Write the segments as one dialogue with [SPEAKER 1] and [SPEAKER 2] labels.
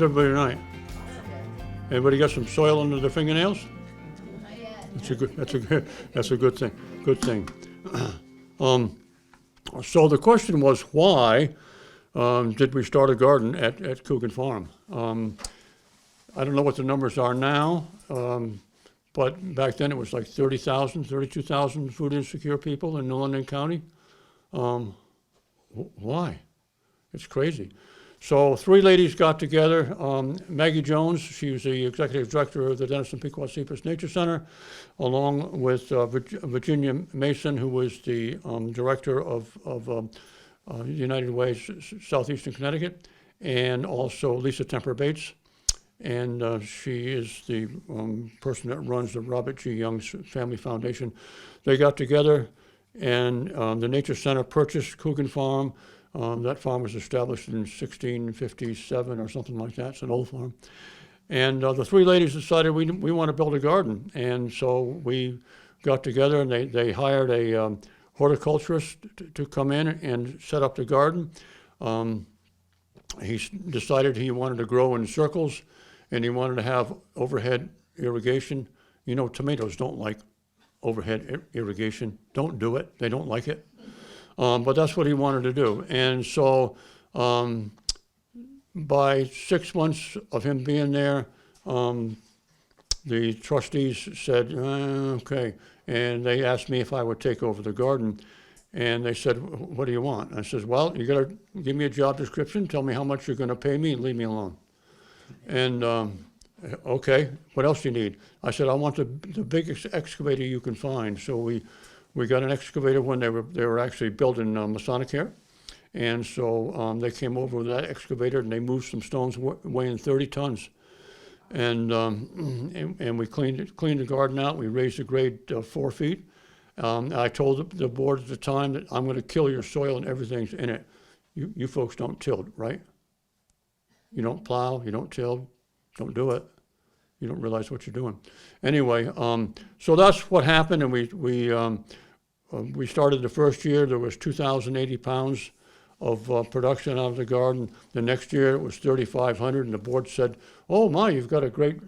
[SPEAKER 1] How's everybody tonight? Everybody got some soil under their fingernails? That's a good thing. Good thing. So the question was, why did we start a garden at Coogan Farm? I don't know what the numbers are now, but back then it was like 30,000, 32,000 food insecure people in New London County. Why? It's crazy. So 3 ladies got together. Maggie Jones, she was the executive director of the Denison Pequot-Cephas Nature Center, along with Virginia Mason, who was the director of United Way, Southeastern Connecticut, and also Lisa Temper Bates. And she is the person that runs the Robert G. Young's Family Foundation. They got together, and the Nature Center purchased Coogan Farm. That farm was established in 1657 or something like that. It's an old farm. And the 3 ladies decided we want to build a garden. And so we got together, and they hired a horticulturist to come in and set up the garden. He decided he wanted to grow in circles, and he wanted to have overhead irrigation. You know, tomatoes don't like overhead irrigation. Don't do it. They don't like it. But that's what he wanted to do. And so by 6 months of him being there, the trustees said, okay. And they asked me if I would take over the garden. And they said, what do you want? I said, well, you got to give me a job description, tell me how much you're going to pay me, and leave me alone. And okay, what else do you need? I said, I want the biggest excavator you can find. So we got an excavator when they were actually building Masonic here. And so they came over with that excavator, and they moved some stones weighing 30 tons. And we cleaned the garden out. We raised the grade 4 feet. I told the board at the time that I'm going to kill your soil and everything's in it. You folks don't till, right? You don't plow, you don't till, don't do it. You don't realize what you're doing. Anyway, so that's what happened, and we started the first year. There was 2,080 pounds of production out of the garden. The next year it was 3,500, and the board said, oh my, you've got a great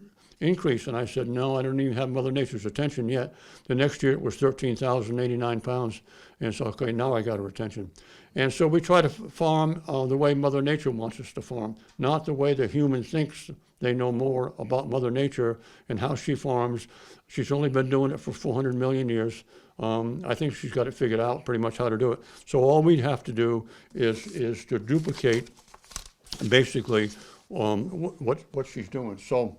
[SPEAKER 1] increase. And I said, no, I don't even have Mother Nature's attention yet. The next year it was 13,089 pounds. And so, okay, now I got her attention. And so we try to farm the way Mother Nature wants us to farm, not the way the human thinks they know more about Mother Nature and how she farms. She's only been doing it for 400 million years. I think she's got it figured out pretty much how to do it. So all we'd have to do is to duplicate basically what she's doing. So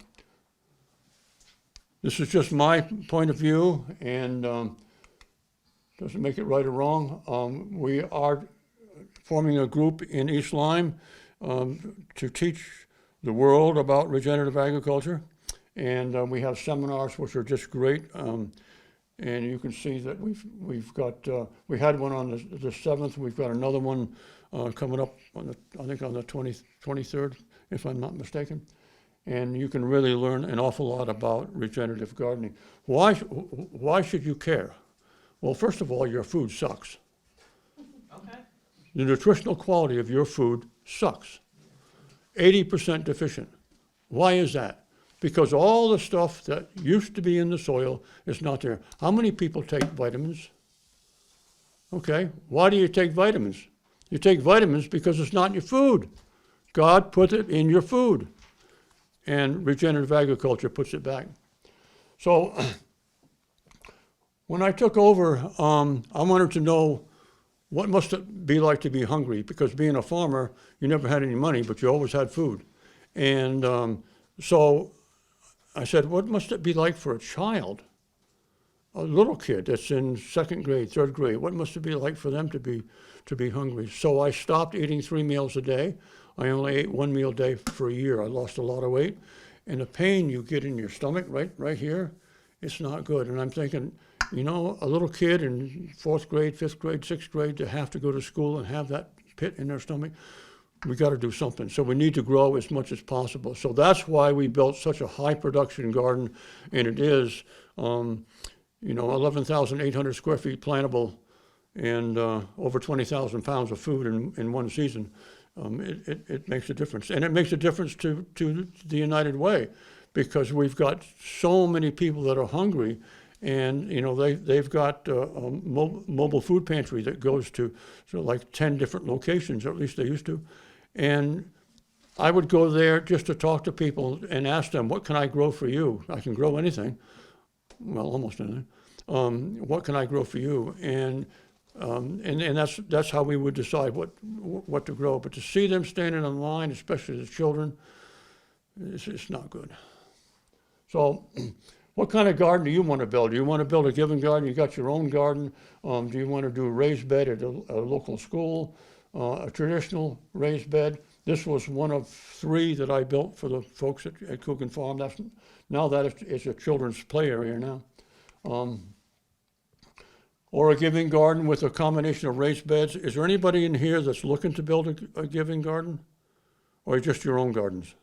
[SPEAKER 1] this is just my point of view, and doesn't make it right or wrong. We are forming a group in East Lyme to teach the world about regenerative agriculture, and we have seminars which are just great. And you can see that we've got we had one on the 7th. We've got another one coming up on I think on the 23rd, if I'm not mistaken. And you can really learn an awful lot about regenerative gardening. Why should you care? Well, first of all, your food sucks.
[SPEAKER 2] Okay.
[SPEAKER 1] The nutritional quality of your food sucks. 80% deficient. Why is that? Because all the stuff that used to be in the soil is not there. How many people take vitamins? Okay, why do you take vitamins? You take vitamins because it's not in your food. God put it in your food. And regenerative agriculture puts it back. So when I took over, I wanted to know what must it be like to be hungry, because being a farmer, you never had any money, but you always had food. And so I said, what must it be like for a child, a little kid that's in 2nd grade, 3rd grade? What must it be like for them to be hungry? So I stopped eating 3 meals a day. I only ate 1 meal a day for a year. I lost a lot of weight. And the pain you get in your stomach right here, it's not good. And I'm thinking, you know, a little kid in 4th grade, 5th grade, 6th grade to have to go to school and have that pit in their stomach, we got to do something. So we need to grow as much as possible. So that's why we built such a high production garden, and it is, 11,800 square feet plantable and over 20,000 pounds of food in one season. it makes a difference. And it makes a difference to the United Way, because we've got so many people that are hungry, and they've got a mobile food pantry that goes to like 10 different locations, or at least they used to. And I would go there just to talk to people and ask them, what can I grow for you? I can grow anything, well, almost anything. What can I grow for you? And that's how we would decide what to grow. But to see them standing in line, especially the children, it's not good. So what kind of garden do you want to build? Do you want to build a given garden? You got your own garden? Do you want to do a raised bed at a local school, a traditional raised bed? This was one of 3 that I built for the folks at Coogan Farm. Now that it's a children's play area now. Or a giving garden with a combination of raised beds. Is there anybody in here that's looking to build a giving garden? Or just your own gardens?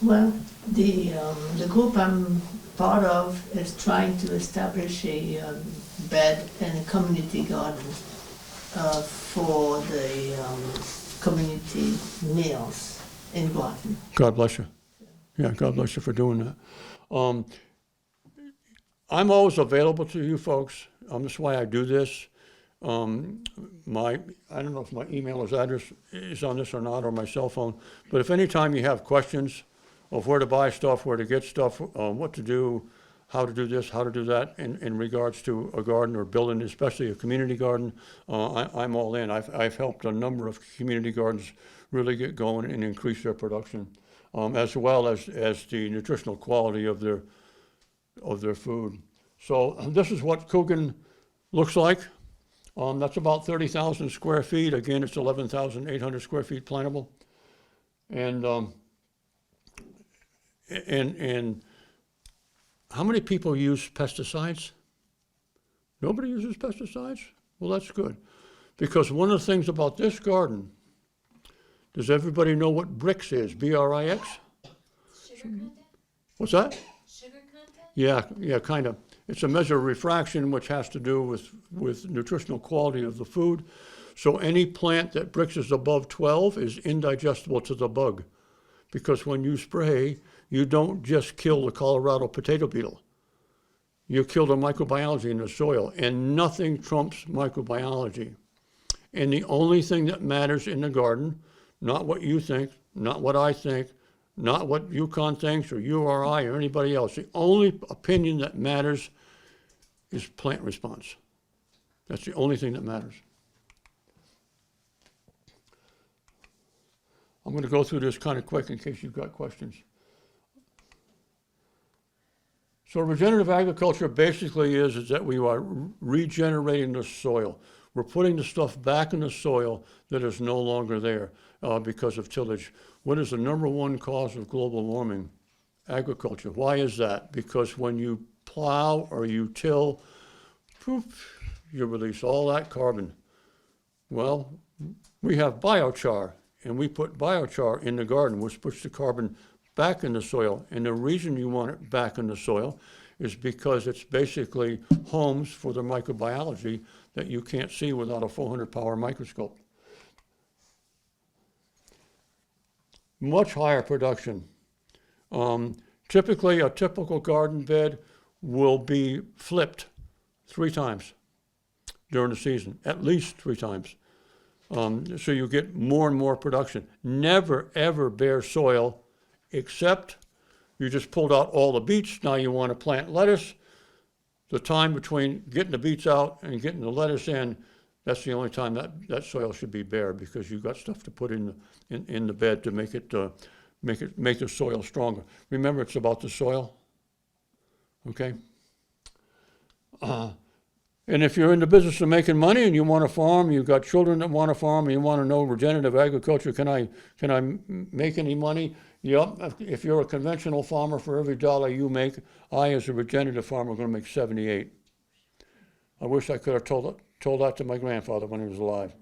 [SPEAKER 2] Well, the group I'm part of is trying to establish a bed and community garden for the community meals in Groton.
[SPEAKER 1] God bless you. Yeah, God bless you for doing that. I'm always available to you folks. That's why I do this. I don't know if my email address is on this or not, or my cell phone, but if any time you have questions of where to buy stuff, where to get stuff, what to do, how to do this, how to do that in regards to a garden or building, especially a community garden, I'm all in. I've helped a number of community gardens really get going and increase their production, as well as the nutritional quality of their food. So this is what Coogan looks like. That's about 30,000 square feet. Again, it's 11,800 square feet plantable. And how many people use pesticides? Nobody uses pesticides? Well, that's good. Because one of the things about this garden, does everybody know what BRIX is? B-R-I-X?
[SPEAKER 3] Sugar content?
[SPEAKER 1] What's that?
[SPEAKER 3] Sugar content?
[SPEAKER 1] Yeah, kind of. It's a measure of refraction, which has to do with nutritional quality of the food. So any plant that BRIX is above 12 is indigestible to the bug. Because when you spray, you don't just kill the Colorado potato beetle. You kill the microbiology in the soil, and nothing trumps microbiology. And the only thing that matters in the garden, not what you think, not what I think, not what UConn thinks or you or I or anybody else. The only opinion that matters is plant response. That's the only thing that matters. I'm going to go through this kind of quick in case you've got questions. So regenerative agriculture basically is that we are regenerating the soil. We're putting the stuff back in the soil that is no longer there because of tillage. What is the #1 cause of global warming? Agriculture. Why is that? Because when you plow or you till, poof, you release all that carbon. Well, we have biochar, and we put biochar in the garden, which puts the carbon back in the soil. And the reason you want it back in the soil is because it's basically homes for the microbiology that you can't see without a 400 power microscope. Much higher production. Typically, a typical garden bed will be flipped 3 times during the season, at least 3 times. So you get more and more production. Never, ever bare soil, except you just pulled out all the beets. Now you want to plant lettuce. The time between getting the beets out and getting the lettuce in, that's the only time that soil should be bare, because you've got stuff to put in the bed to make the soil stronger. Remember, it's about the soil. Okay. And if you're in the business of making money and you want to farm, you've got children that want to farm, and you want to know regenerative agriculture, can I make any money? Yep. If you're a conventional farmer, for every dollar you make, I, as a regenerative farmer, am going to make 78. I wish I could have told that to my grandfather when he was alive.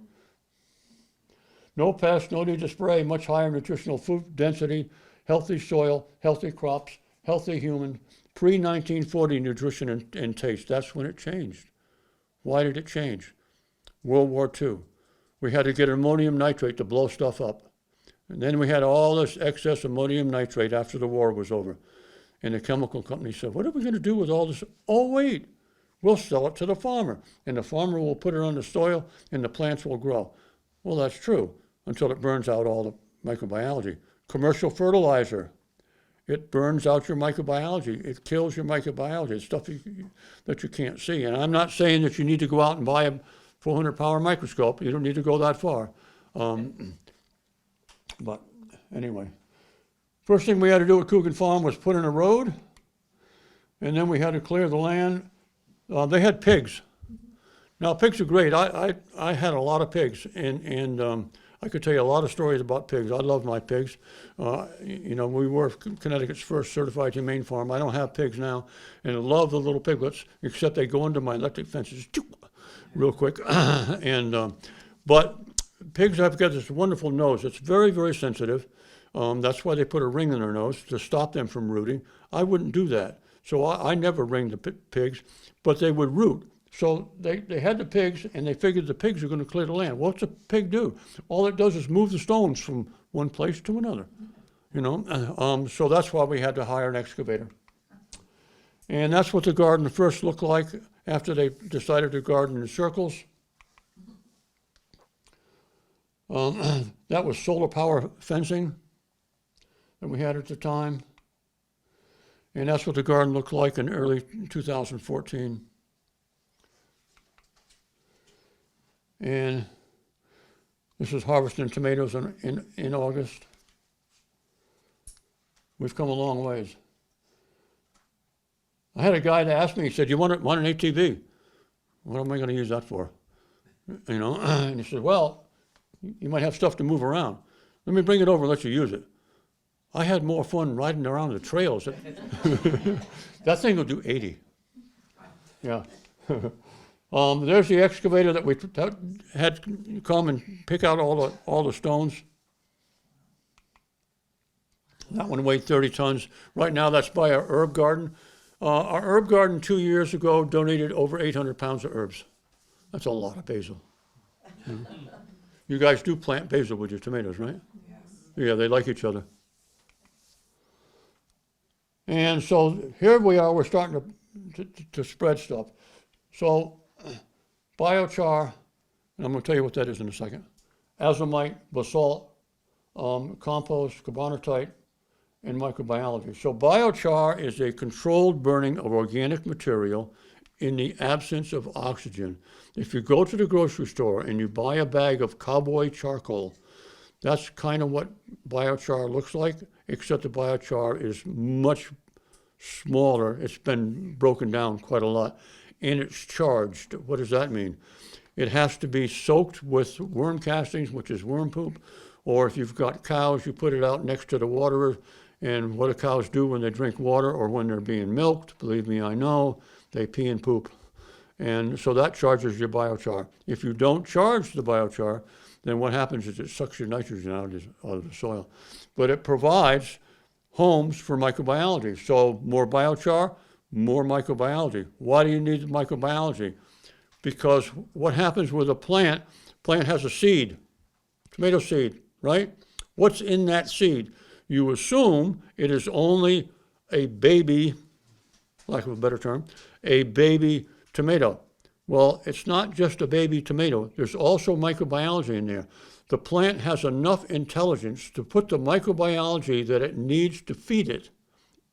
[SPEAKER 1] No pests, no need to spray, much higher nutritional food density, healthy soil, healthy crops, healthy human, pre-1940 nutrition and taste. That's when it changed. Why did it change? World War II. We had to get ammonium nitrate to blow stuff up. And then we had all this excess ammonium nitrate after the war was over. And the chemical company said, what are we going to do with all this? Oh, wait, we'll sell it to the farmer. And the farmer will put it on the soil and the plants will grow. Well, that's true until it burns out all the microbiology. Commercial fertilizer, it burns out your microbiology. It kills your microbiology. It's stuff that you can't see. And I'm not saying that you need to go out and buy a 400 power microscope. You don't need to go that far. But anyway, first thing we had to do at Coogan Farm was put in a road, and then we had to clear the land. They had pigs. Now, pigs are great. I had a lot of pigs, and I could tell you a lot of stories about pigs. I love my pigs. You know, we were Connecticut's first certified humane farm. I don't have pigs now, and I love the little piglets, except they go into my electric fences real quick. But pigs have got this wonderful nose. It's very, very sensitive. That's why they put a ring in their nose to stop them from rooting. I wouldn't do that. So I never ringed the pigs, but they would root. So they had the pigs, and they figured the pigs are going to clear the land. What's a pig do? All it does is move the stones from one place to another, you know. So that's why we had to hire an excavator. And that's what the garden first looked like after they decided to garden in circles. That was solar power fencing that we had at the time. And that's what the garden looked like in early 2014. And this is harvesting tomatoes in August. We've come a long ways. I had a guy that asked me, he said, you want an ATV? What am I going to use that for? You know, and he said, well, you might have stuff to move around. Let me bring it over and let you use it. I had more fun riding around the trails. That thing will do 80. Yeah. There's the excavator that we had come and pick out all the stones. That one weighed 30 tons. Right now, that's by our herb garden. Our herb garden 2 years ago donated over 800 pounds of herbs. That's a lot of basil. You guys do plant basil with your tomatoes, right? Yes. Yeah, they like each other. And so here we are, we're starting to spread stuff. So biochar, and I'm going to tell you what that is in a second. Azomite, basalt, compost, carbonatite, and microbiology. So biochar is a controlled burning of organic material in the absence of oxygen. If you go to the grocery store and you buy a bag of cowboy charcoal, that's kind of what biochar looks like, except the biochar is much smaller. It's been broken down quite a lot, and it's charged. What does that mean? It has to be soaked with worm castings, which is worm poop, or if you've got cows, you put it out next to the waterer, and what do cows do when they drink water or when they're being milked? Believe me, I know, they pee and poop. And so that charges your biochar. If you don't charge the biochar, then what happens is it sucks your nitrogen out of the soil. But it provides homes for microbiology. So more biochar, more microbiology. Why do you need the microbiology? Because what happens with a plant has a seed, tomato seed, right? What's in that seed? You assume it is only a baby, lack of a better term, a baby tomato. Well, it's not just a baby tomato. There's also microbiology in there. The plant has enough intelligence to put the microbiology that it needs to feed it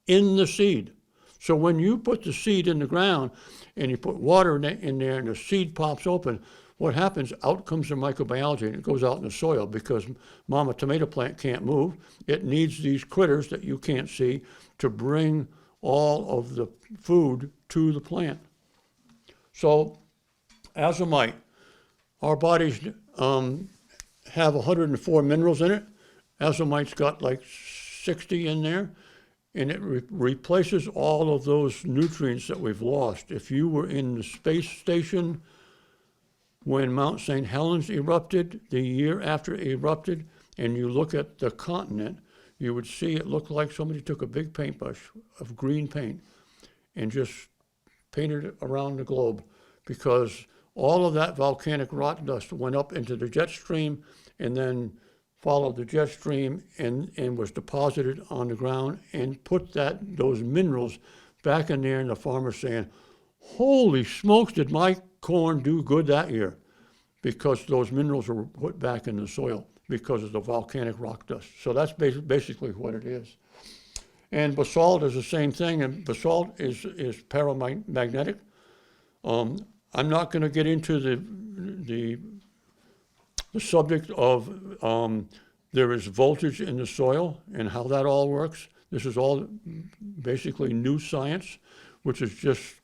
[SPEAKER 1] in the seed. So when you put the seed in the ground and you put water in there and the seed pops open, what happens? Out comes the microbiology and it goes out in the soil because mama tomato plant can't move. It needs these critters that you can't see to bring all of the food to the plant. So azomite, our bodies have 104 minerals in it. Azomite's got like 60 in there, and it replaces all of those nutrients that we've lost. If you were in the space station when Mount St. Helens erupted, the year after it erupted, and you look at the continent, you would see it looked like somebody took a big paintbrush of green paint and just painted it around the globe, because all of that volcanic rock dust went up into the jet stream and then followed the jet stream and was deposited on the ground and put those minerals back in there, and the farmer's saying, holy smokes, did my corn do good that year? Because those minerals were put back in the soil because of the volcanic rock dust. So that's basically what it is. And basalt is the same thing, and basalt is paramagnetic. I'm not going to get into the subject of there is voltage in the soil and how that all works. This is all basically new science, which is just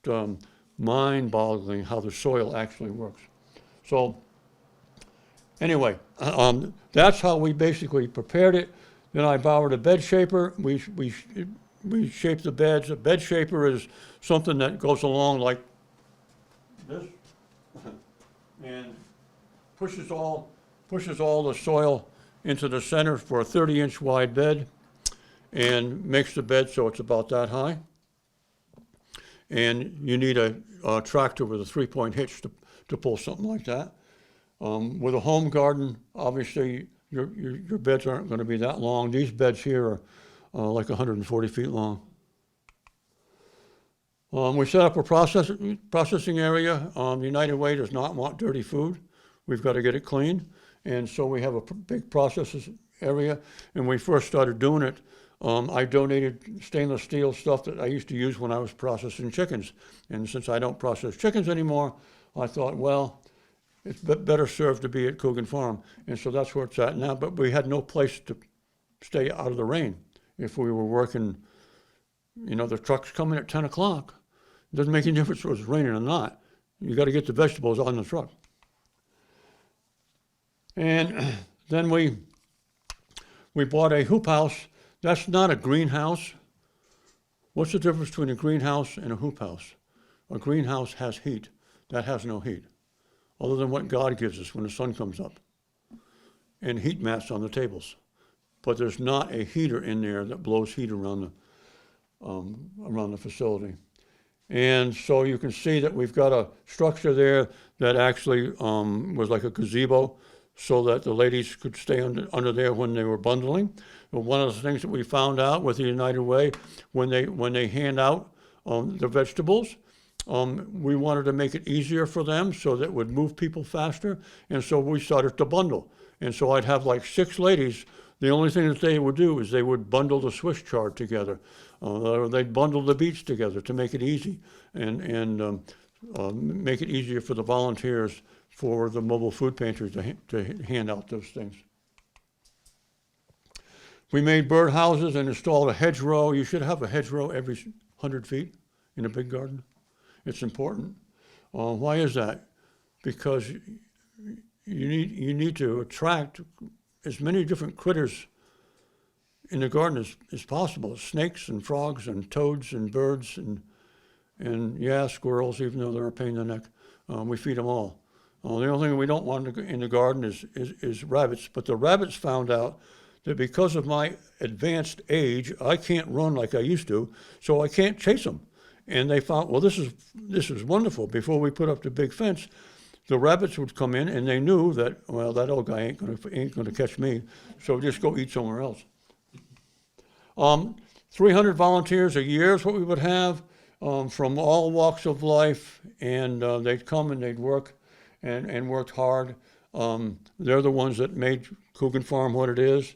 [SPEAKER 1] mind-boggling how the soil actually works. So anyway, that's how we basically prepared it. Then I borrowed a bed shaper. We shaped the beds. A bed shaper is something that goes along like this and pushes all the soil into the center for a 30-inch wide bed and makes the bed so it's about that high. And you need a tractor with a 3-point hitch to pull something like that. With a home garden, obviously your beds aren't going to be that long. These beds here are like 140 feet long. We set up a processing area. United Way does not want dirty food. We've got to get it clean. And so we have a big processing area. And when we first started doing it, I donated stainless steel stuff that I used to use when I was processing chickens. And since I don't process chickens anymore, I thought, well, it's better served to be at Coogan Farm. And so that's where it's at now. But we had no place to stay out of the rain. If we were working, the trucks come in at 10 o'clock. It doesn't make any difference whether it's raining or not. You got to get the vegetables on the truck. And then we bought a hoop house. That's not a greenhouse. What's the difference between a greenhouse and a hoop house? A greenhouse has heat. That has no heat, other than what God gives us when the sun comes up, and heat mats on the tables. But there's not a heater in there that blows heat around the facility. And so you can see that we've got a structure there that actually was like a gazebo, so that the ladies could stay under there when they were bundling. But one of the things that we found out with the United Way, when they hand out the vegetables, we wanted to make it easier for them so that it would move people faster. And so we started to bundle. And so I'd have like 6 ladies. The only thing that they would do is they would bundle the Swiss chard together. Or they'd bundle the beets together to make it easy and make it easier for the volunteers for the Mobile Food Pantry to hand out those things. We made bird houses and installed a hedgerow. You should have a hedgerow every 100 feet in a big garden. It's important. Why is that? Because you need to attract as many different critters in the garden as possible. Snakes and frogs and toads and birds and squirrels, even though they're a pain in the neck. We feed them all. The only thing we don't want in the garden is rabbits. But the rabbits found out that because of my advanced age, I can't run like I used to, so I can't chase them. And they found, well, this is wonderful. Before we put up the big fence, the rabbits would come in, and they knew that, well, that old guy ain't gonna catch me, so just go eat somewhere else. 300 volunteers a year is what we would have from all walks of life, and they'd come and they'd work and worked hard. They're the ones that made Coogan Farm what it is.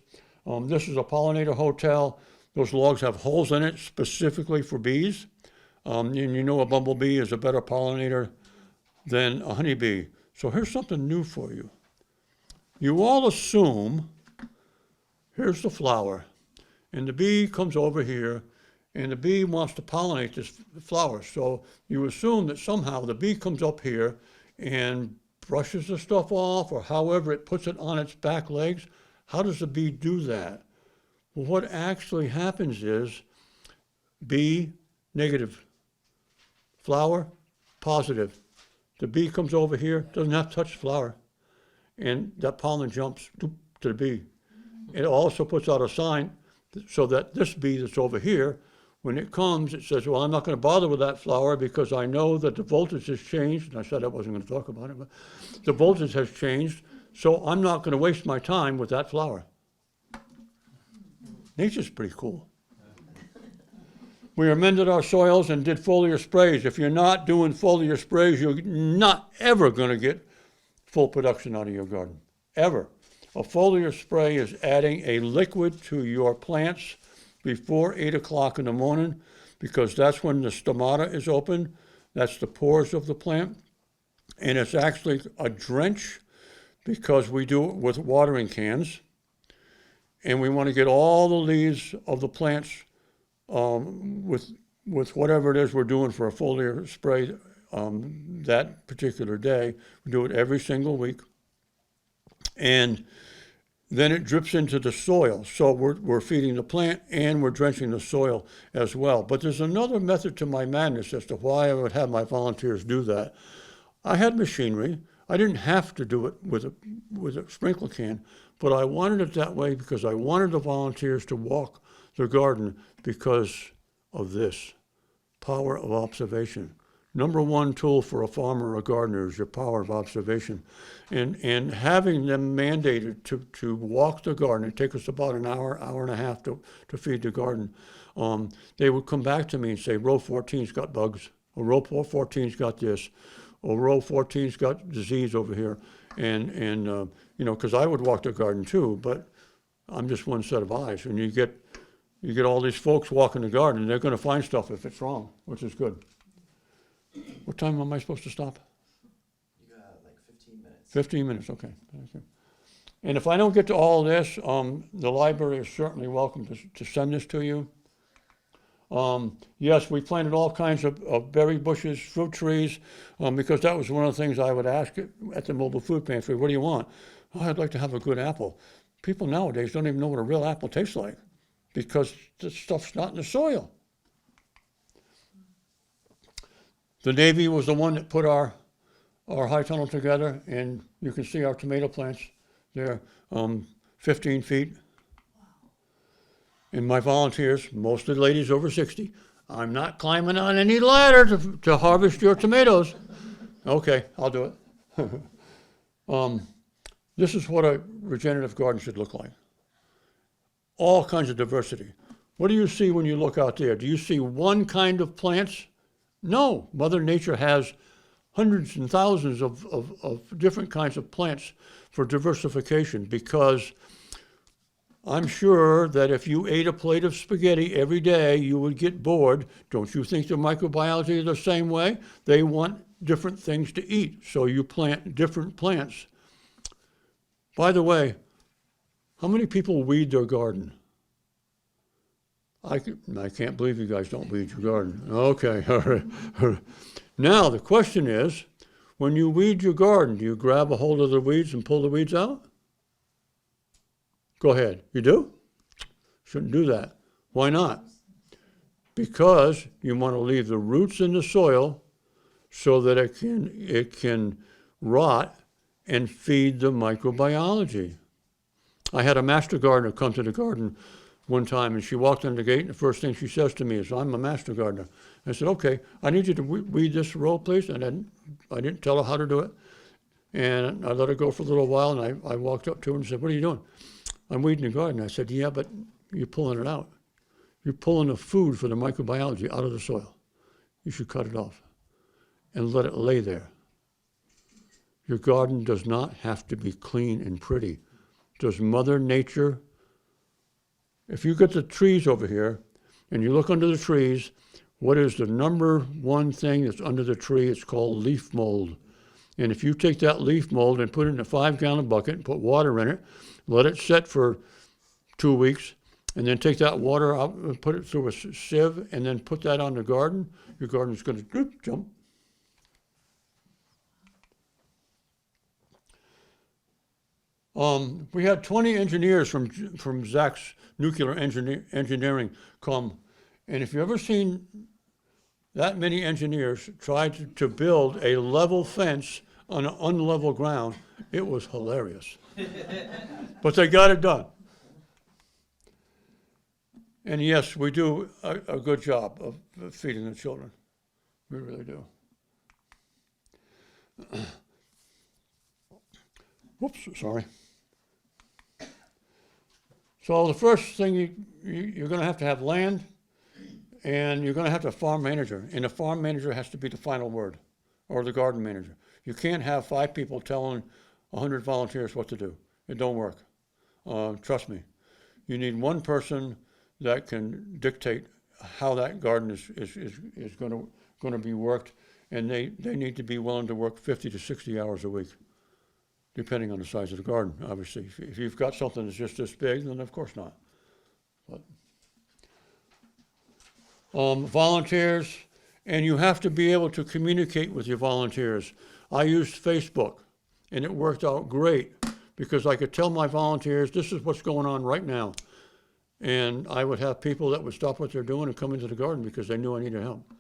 [SPEAKER 1] This is a pollinator hotel. Those logs have holes in it specifically for bees. And you know a bumblebee is a better pollinator than a honeybee. So here's something new for you. You all assume, here's the flower, and the bee comes over here, and the bee wants to pollinate this flower. So you assume that somehow the bee comes up here and brushes the stuff off, or however it puts it on its back legs. How does the bee do that? Well, what actually happens is bee negative, flower positive. The bee comes over here, doesn't have to touch the flower, and that pollen jumps to the bee. It also puts out a sign so that this bee that's over here, when it comes, it says, well, I'm not going to bother with that flower because I know that the voltage has changed. And I said I wasn't going to talk about it, but the voltage has changed, so I'm not going to waste my time with that flower. Nature's pretty cool. We amended our soils and did foliar sprays. If you're not doing foliar sprays, you're not ever going to get full production out of your garden, ever. A foliar spray is adding a liquid to your plants before 8 o'clock in the morning, because that's when the stomata is open. That's the pores of the plant. And it's actually a drench, because we do it with watering cans. And we want to get all the leaves of the plants with whatever it is we're doing for a foliar spray that particular day. We do it every single week. And then it drips into the soil. So we're feeding the plant and we're drenching the soil as well. But there's another method to my madness as to why I would have my volunteers do that. I had machinery. I didn't have to do it with a sprinkler can, but I wanted it that way because I wanted the volunteers to walk the garden because of this power of observation. Number one tool for a farmer or a gardener is your power of observation. And having them mandated to walk the garden, it takes us about an hour and a half to feed the garden. They would come back to me and say, row 14's got bugs, or row 14's got this, or row 14's got disease over here. And you know, because I would walk the garden too, but I'm just one set of eyes. And you get all these folks walking the garden, and they're going to find stuff if it's wrong, which is good. What time am I supposed to stop?
[SPEAKER 4] You got like 15 minutes.
[SPEAKER 1] 15 minutes, okay. And if I don't get to all this, the library is certainly welcome to send this to you. Yes, we planted all kinds of berry bushes, fruit trees, because that was one of the things I would ask at the Mobile Food Pantry. What do you want? Oh, I'd like to have a good apple. People nowadays don't even know what a real apple tastes like because the stuff's not in the soil. The Navy was the one that put our high tunnel together, and you can see our tomato plants there, 15 feet. And my volunteers, mostly ladies over 60, I'm not climbing on any ladder to harvest your tomatoes. Okay, I'll do it. This is what a regenerative garden should look like. All kinds of diversity. What do you see when you look out there? Do you see one kind of plants? No, Mother Nature has hundreds and thousands of different kinds of plants for diversification, because I'm sure that if you ate a plate of spaghetti every day, you would get bored. Don't you think the microbiology is the same way? They want different things to eat, so you plant different plants. By the way, how many people weed their garden? I can't believe you guys don't weed your garden. Okay, all right. Now, the question is, when you weed your garden, do you grab a hold of the weeds and pull the weeds out? Go ahead. You do? Shouldn't do that. Why not? Because you want to leave the roots in the soil so that it can rot and feed the microbiology. I had a master gardener come to the garden one time, and she walked in the gate, and the first thing she says to me is, I'm a master gardener. I said, okay, I need you to weed this row, please. And I didn't tell her how to do it. And I let her go for a little while, and I walked up to her and said, what are you doing? I'm weeding the garden. I said, yeah, but you're pulling it out. You're pulling the food for the microbiology out of the soil. You should cut it off and let it lay there. Your garden does not have to be clean and pretty. Does Mother Nature, if you get the trees over here and you look under the trees, what is the number one thing that's under the tree? It's called leaf mold. And if you take that leaf mold and put it in a 5-gallon bucket and put water in it, let it set for 2 weeks, and then take that water out and put it through a sieve and then put that on the garden, your garden's going to jump. We had 20 engineers from Zach's nuclear engineering come, and if you've ever seen that many engineers try to build a level fence on an unlevel ground, it was hilarious. But they got it done. And yes, we do a good job of feeding the children. We really do. Whoops, sorry. So the first thing you're going to have land, and you're going to have a farm manager, and the farm manager has to be the final word, or the garden manager. You can't have 5 people telling 100 volunteers what to do. It don't work. Trust me. You need one person that can dictate how that garden is going to be worked, and they need to be willing to work 50 to 60 hours a week, depending on the size of the garden, obviously. If you've got something that's just this big, then of course not. But, volunteers, and you have to be able to communicate with your volunteers. I used Facebook, and it worked out great because I could tell my volunteers, this is what's going on right now. And I would have people that would stop what they're doing and come into the garden because they knew I needed help.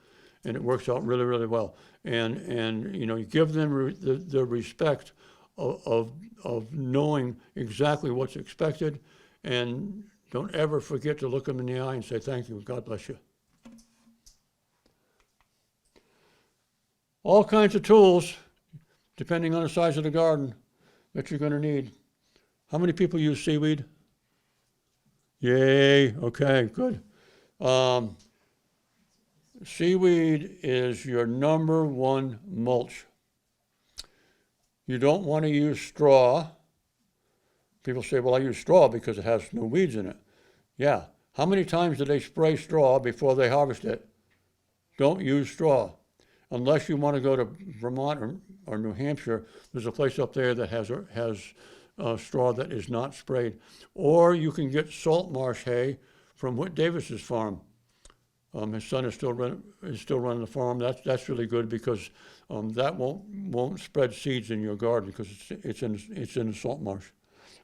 [SPEAKER 1] And it works out really, really well. And you know, you give them the respect of knowing exactly what's expected, and don't ever forget to look them in the eye and say thank you, God bless you. All kinds of tools, depending on the size of the garden, that you're going to need. How many people use seaweed? Yay, okay, good. Seaweed is your #1 mulch. You don't want to use straw. People say, well, I use straw because it has no weeds in it. Yeah, how many times do they spray straw before they harvest it? Don't use straw. Unless you want to go to Vermont or New Hampshire, there's a place up there that has straw that is not sprayed. Or you can get salt marsh hay from Whit Davis's farm. His son is still running the farm. That's really good because that won't spread seeds in your garden because it's in the salt marsh.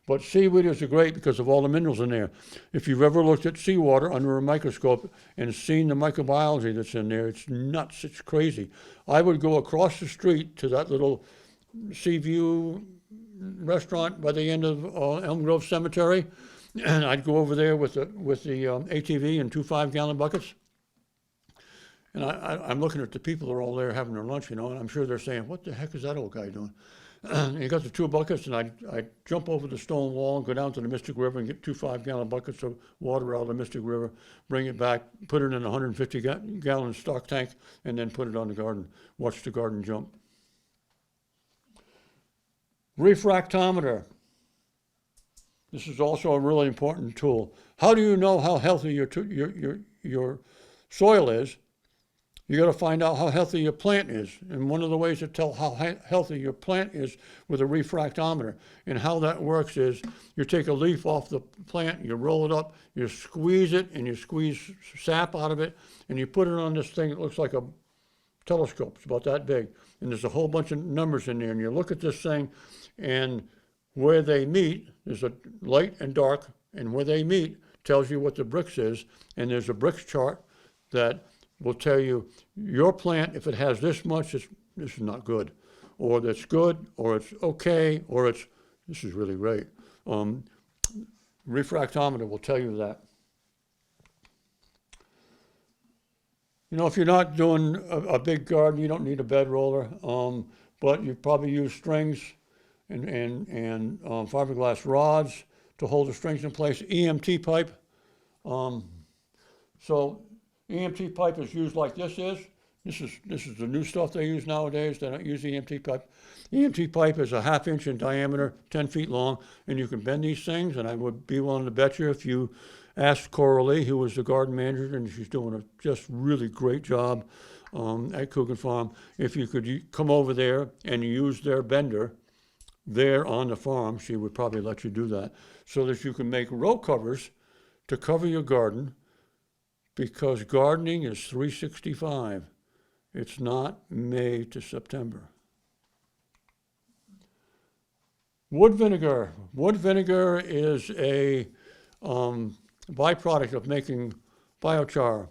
[SPEAKER 1] But seaweed is great because of all the minerals in there. If you've ever looked at seawater under a microscope and seen the microbiology that's in there, it's nuts, it's crazy. I would go across the street to that little Seaview restaurant by the end of Elm Grove Cemetery, and I'd go over there with the ATV and 2 5-gallon buckets. And I'm looking at the people that are all there having their lunch, you know, and I'm sure they're saying, what the heck is that old guy doing? And he got the 2 buckets, and I'd jump over the stone wall and go down to the Mystic River and get 2 5-gallon buckets of water out of the Mystic River, bring it back, put it in a 150-gallon stock tank, and then put it on the garden. Watch the garden jump. Refractometer. This is also a really important tool. How do you know how healthy your soil is? You got to find out how healthy your plant is. And one of the ways to tell how healthy your plant is with a refractometer. And how that works is you take a leaf off the plant, you roll it up, you squeeze it, and you squeeze sap out of it, and you put it on this thing that looks like a telescope. It's about that big. And there's a whole bunch of numbers in there. And you look at this thing, and where they meet, there's a light and dark, and where they meet tells you what the Brix is. And there's a Brix chart that will tell you your plant, if it has this much, this is not good, or that's good, or it's okay, or this is really great. Refractometer will tell you that. You know, if you're not doing a big garden, you don't need a bed roller, but you probably use strings and fiberglass rods to hold the strings in place. EMT pipe. So EMT pipe is used like this is. This is the new stuff they use nowadays. They don't use EMT pipe. EMT pipe is a 1/2 inch in diameter, 10 feet long, and you can bend these things, and I would be willing to bet you if you asked Coralie, who was the garden manager, and she's doing a just really great job at Coogan Farm, if you could come over there and use their bender there on the farm, she would probably let you do that, so that you can make row covers to cover your garden, because gardening is 365. It's not May to September. Wood vinegar. Wood vinegar is a byproduct of making biochar.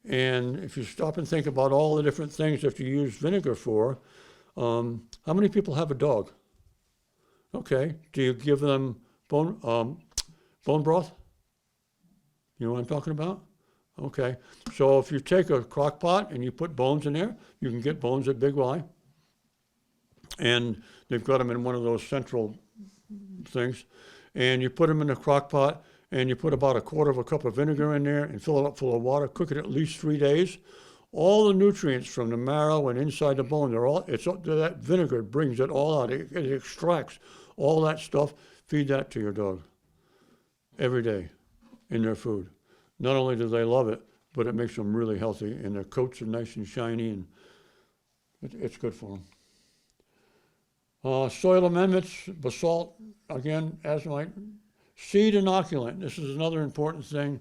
[SPEAKER 1] And if you stop and think about all the different things that you use vinegar for, how many people have a dog? Okay, do you give them bone broth? You know what I'm talking about? Okay, so if you take a crock pot and you put bones in there, you can get bones at Big Y. And they've got them in one of those central things. And you put them in a crock pot and you put about a quarter of a cup of vinegar in there and fill it up full of water, cook it at least 3 days. All the nutrients from the marrow and inside the bone, that vinegar brings it all out. It extracts all that stuff. Feed that to your dog every day in their food. Not only do they love it, but it makes them really healthy, and their coats are nice and shiny, and it's good for them. Soil amendments, basalt, again, seed inoculant. This is another important thing.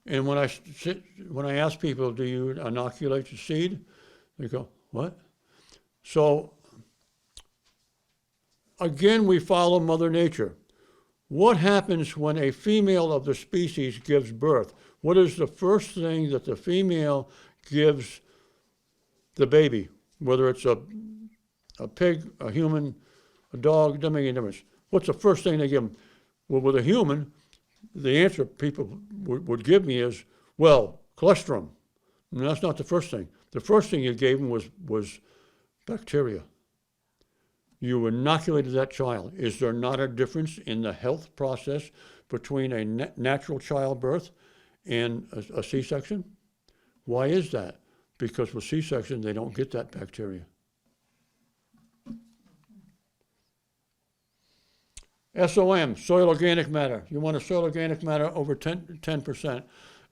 [SPEAKER 1] And when I ask people, do you inoculate the seed? They go, what? So, again, we follow Mother Nature. What happens when a female of the species gives birth? What is the first thing that the female gives the baby? Whether it's a pig, a human, a dog, doesn't make any difference. What's the first thing they give them? Well, with a human, the answer people would give me is, well, cholesterol. And that's not the first thing. The first thing you gave them was bacteria. You inoculated that child. Is there not a difference in the health process between a natural childbirth and a C-section? Why is that? Because with C-section, they don't get that bacteria. SOM, soil organic matter. You want a soil organic matter over 10%.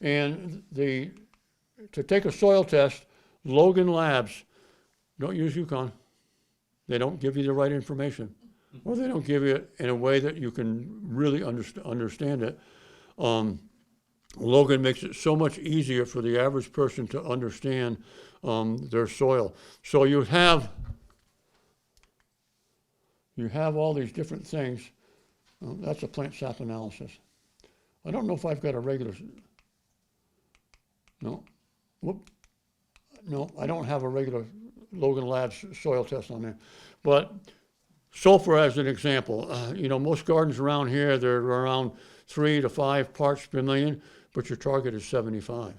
[SPEAKER 1] And to take a soil test, Logan Labs, don't use Yukon. They don't give you the right information, or they don't give you it in a way that you can really understand it. Logan makes it so much easier for the average person to understand their soil. So you have all these different things. That's a plant sap analysis. I don't know if I've got a regular. No, I don't have a regular Logan Labs soil test on there. But sulfur as an example, most gardens around here, they're around 3 to 5 parts per million, but your target is 75.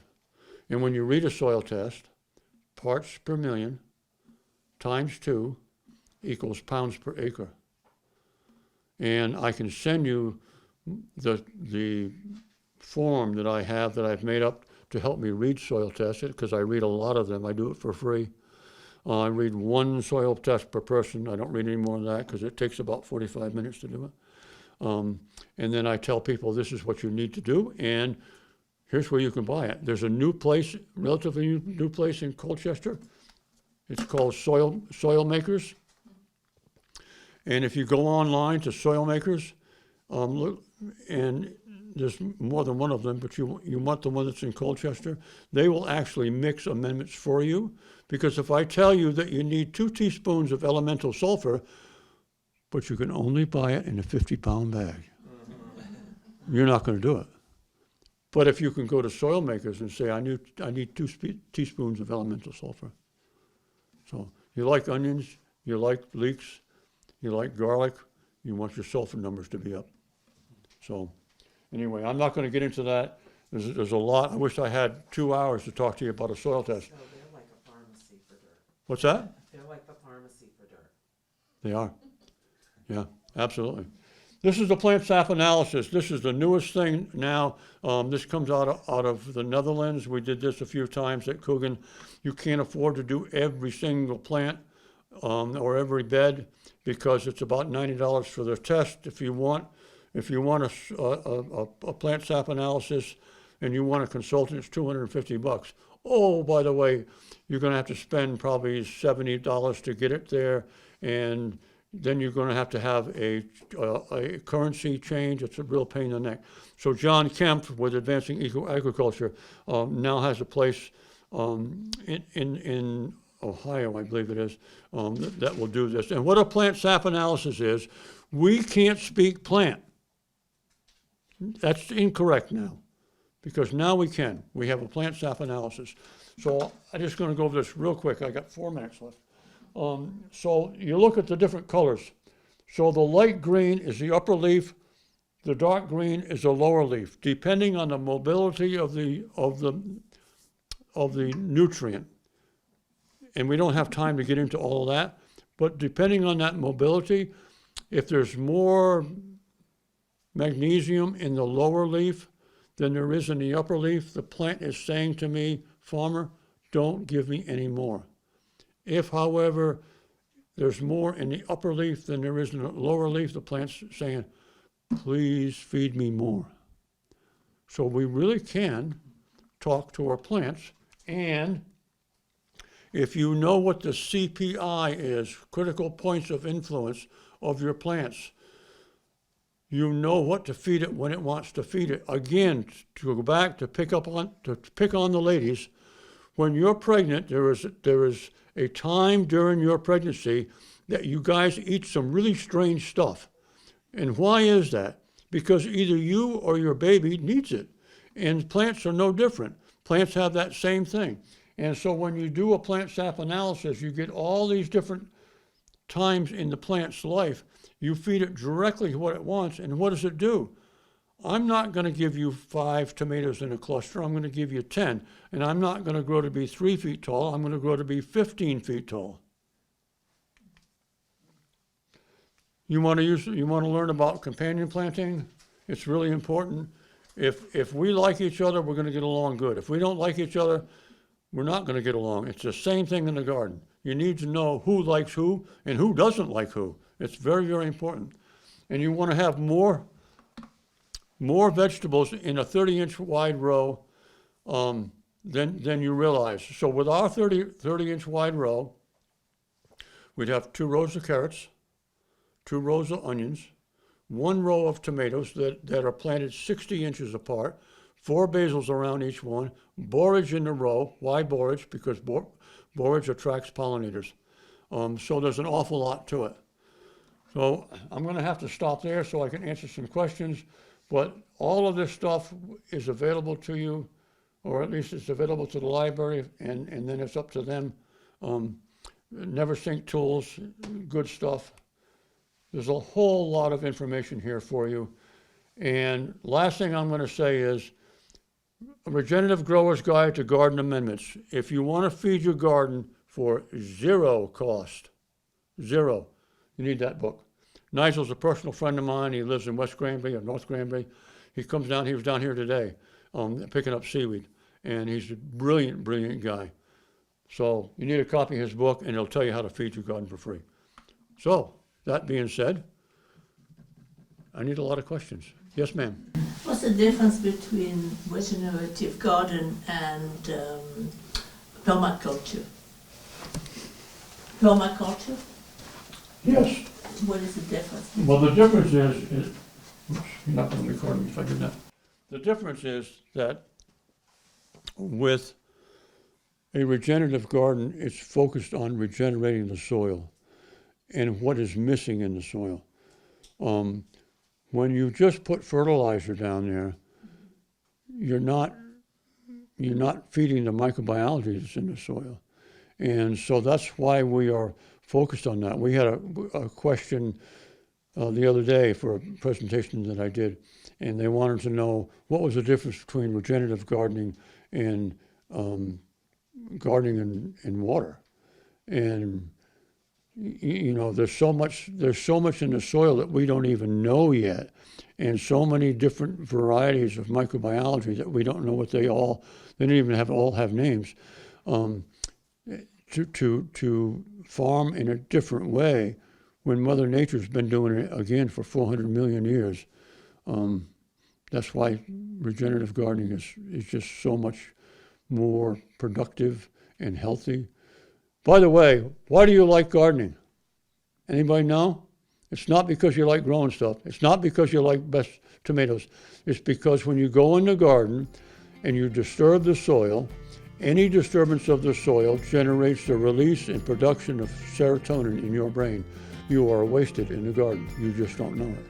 [SPEAKER 1] And when you read a soil test, parts per million times 2 equals pounds per acre. And I can send you the form that I have that I've made up to help me read soil tests, because I read a lot of them. I do it for free. I read 1 soil test per person. I don't read any more than that because it takes about 45 minutes to do it. And then I tell people this is what you need to do, and here's where you can buy it. There's a new place, relatively new place in Colchester. It's called Soil Makers. And if you go online to Soil Makers, look, and there's more than one of them, but you want the one that's in Colchester, they will actually mix amendments for you. Because if I tell you that you need 2 teaspoons of elemental sulfur, but you can only buy it in a 50-pound bag, you're not going to do it. But if you can go to Soil Makers and say, I need 2 teaspoons of elemental sulfur. So you like onions, you like leeks, you like garlic, you want your sulfur numbers to be up. So anyway, I'm not going to get into that. There's a lot. I wish I had 2 hours to talk to you about a soil test.
[SPEAKER 5] So they're like a pharmacy for dirt.
[SPEAKER 1] What's that?
[SPEAKER 5] They're like the pharmacy for dirt.
[SPEAKER 1] They are. Yeah, absolutely. This is the plant sap analysis. This is the newest thing now. This comes out of the Netherlands. We did this a few times at Coogan. You can't afford to do every single plant or every bed because it's about $90 for the test. If you want a plant sap analysis and you want a consultant, it's $250. Oh, by the way, you're going to have to spend probably $70 to get it there, and then you're going to have a currency change. It's a real pain in the neck. So John Kemp with Advancing Eco-Agriculture now has a place in Ohio, I believe it is, that will do this. And what a plant sap analysis is, we can't speak plant. That's incorrect now, because now we can. We have a plant sap analysis. So I'm just going to go over this real quick. I got 4 minutes left. So you look at the different colors. So the light green is the upper leaf, the dark green is the lower leaf, depending on the mobility of the nutrient. And we don't have time to get into all of that, but depending on that mobility, if there's more magnesium in the lower leaf than there is in the upper leaf, the plant is saying to me, farmer, don't give me any more. If, however, there's more in the upper leaf than there is in the lower leaf, the plant's saying, please feed me more. So we really can talk to our plants, and if you know what the CPI is, critical points of influence of your plants, you know what to feed it when it wants to feed it. Again, to go back to pick on the ladies, when you're pregnant, there is a time during your pregnancy that you guys eat some really strange stuff. And why is that? Because either you or your baby needs it. And plants are no different. Plants have that same thing. And so when you do a plant sap analysis, you get all these different times in the plant's life. You feed it directly what it wants, and what does it do? I'm not going to give you 5 tomatoes in a cluster. I'm going to give you 10. And I'm not going to grow to be 3 feet tall. I'm going to grow to be 15 feet tall. You want to learn about companion planting? It's really important. If we like each other, we're going to get along good. If we don't like each other, we're not going to get along. It's the same thing in the garden. You need to know who likes who and who doesn't like who. It's very, very important. And you want to have more vegetables in a 30-inch wide row than you realize. So with our 30-inch wide row, we'd have 2 rows of carrots, 2 rows of onions, 1 row of tomatoes that are planted 60 inches apart, 4 basils around each one, borage in the row. Why borage? Because borage attracts pollinators. So there's an awful lot to it. So I'm going to have to stop there so I can answer some questions. But all of this stuff is available to you, or at least it's available to the library, and then it's up to them. Never sink tools, good stuff. There's a whole lot of information here for you. And last thing I'm going to say is a Regenerative Grower's Guide to Garden Amendments. If you want to feed your garden for 0 cost, 0, you need that book. Nigel's a personal friend of mine. He lives in West Granby or North Granby. He was down here today picking up seaweed. And he's a brilliant, brilliant guy. So you need a copy of his book, and it'll tell you how to feed your garden for free. So that being said, I need a lot of questions. Yes, ma'am.
[SPEAKER 2] What's the difference between regenerative garden and permaculture? Permaculture?
[SPEAKER 1] Yes.
[SPEAKER 2] What is the difference?
[SPEAKER 1] Well, the difference is oops, you're not going to record me if I do that. The difference is that with a regenerative garden, it's focused on regenerating the soil and what is missing in the soil. When you just put fertilizer down there, you're not feeding the microbiology that's in the soil. And so that's why we are focused on that. We had a question the other day for a presentation that I did, and they wanted to know what was the difference between regenerative gardening and gardening in water. And you know, there's so much in the soil that we don't even know yet, and so many different varieties of microbiology that we don't know what they don't even all have names. To farm in a different way when Mother Nature's been doing it again for 400 million years. That's why regenerative gardening is just so much more productive and healthy. By the way, why do you like gardening? Anybody know? It's not because you like growing stuff. It's not because you like best tomatoes. It's because when you go in the garden and you disturb the soil, any disturbance of the soil generates the release and production of serotonin in your brain. You are wasted in the garden. You just don't know it.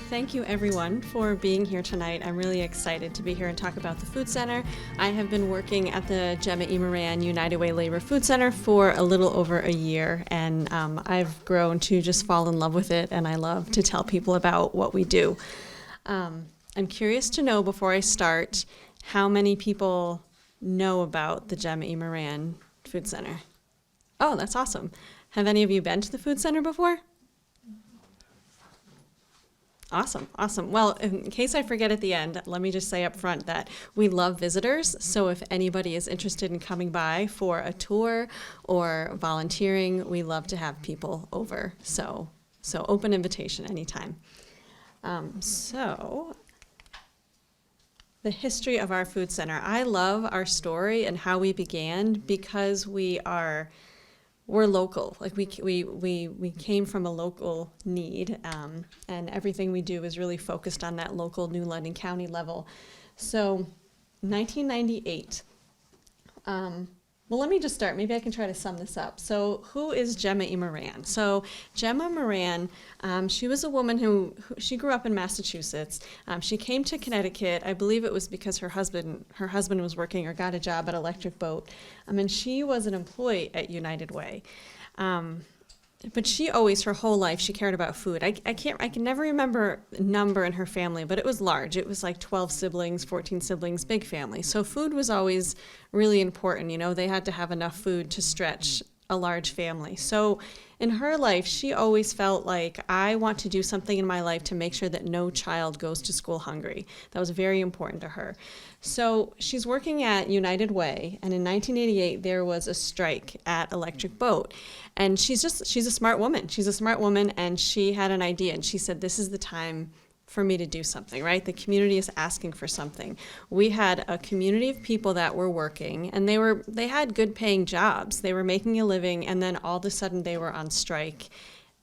[SPEAKER 6] Thank you everyone for being here tonight. I'm really excited to be here and talk about the Food Center. I have been working at the Gemma E. Moran United Way Labor Food Center for a little over a year, and I've grown to just fall in love with it, and I love to tell people about what we do. I'm curious to know, before I start, how many people know about the Gemma E. Moran Food Center? Oh, that's awesome. Have any of you been to the Food Center before? Awesome, awesome. Well, in case I forget at the end, let me just say up front that we love visitors. So if anybody is interested in coming by for a tour or volunteering, we love to have people over. So open invitation anytime. So the history of our food center. I love our story and how we began because we're local. Like we came from a local need, and everything we do is really focused on that local New London County level. So 1998. Well, let me just start. Maybe I can try to sum this up. So who is Gemma E. Moran? So Gemma Moran, she was a woman who she grew up in Massachusetts. She came to Connecticut. I believe it was because her husband was working or got a job at Electric Boat. And she was an employee at United Way. But she always, her whole life, she cared about food. I can never remember the number in her family, but it was large. It was like 12 siblings, 14 siblings, big family. So food was always really important. You know, they had to have enough food to stretch a large family. So in her life, she always felt like, I want to do something in my life to make sure that no child goes to school hungry. That was very important to her. So she's working at United Way, and in 1988, there was a strike at Electric Boat. And she's a smart woman. She's a smart woman, and she had an idea, and she said, this is the time for me to do something, right? The community is asking for something. We had a community of people that were working, and they had good paying jobs. They were making a living, and then all of a sudden they were on strike,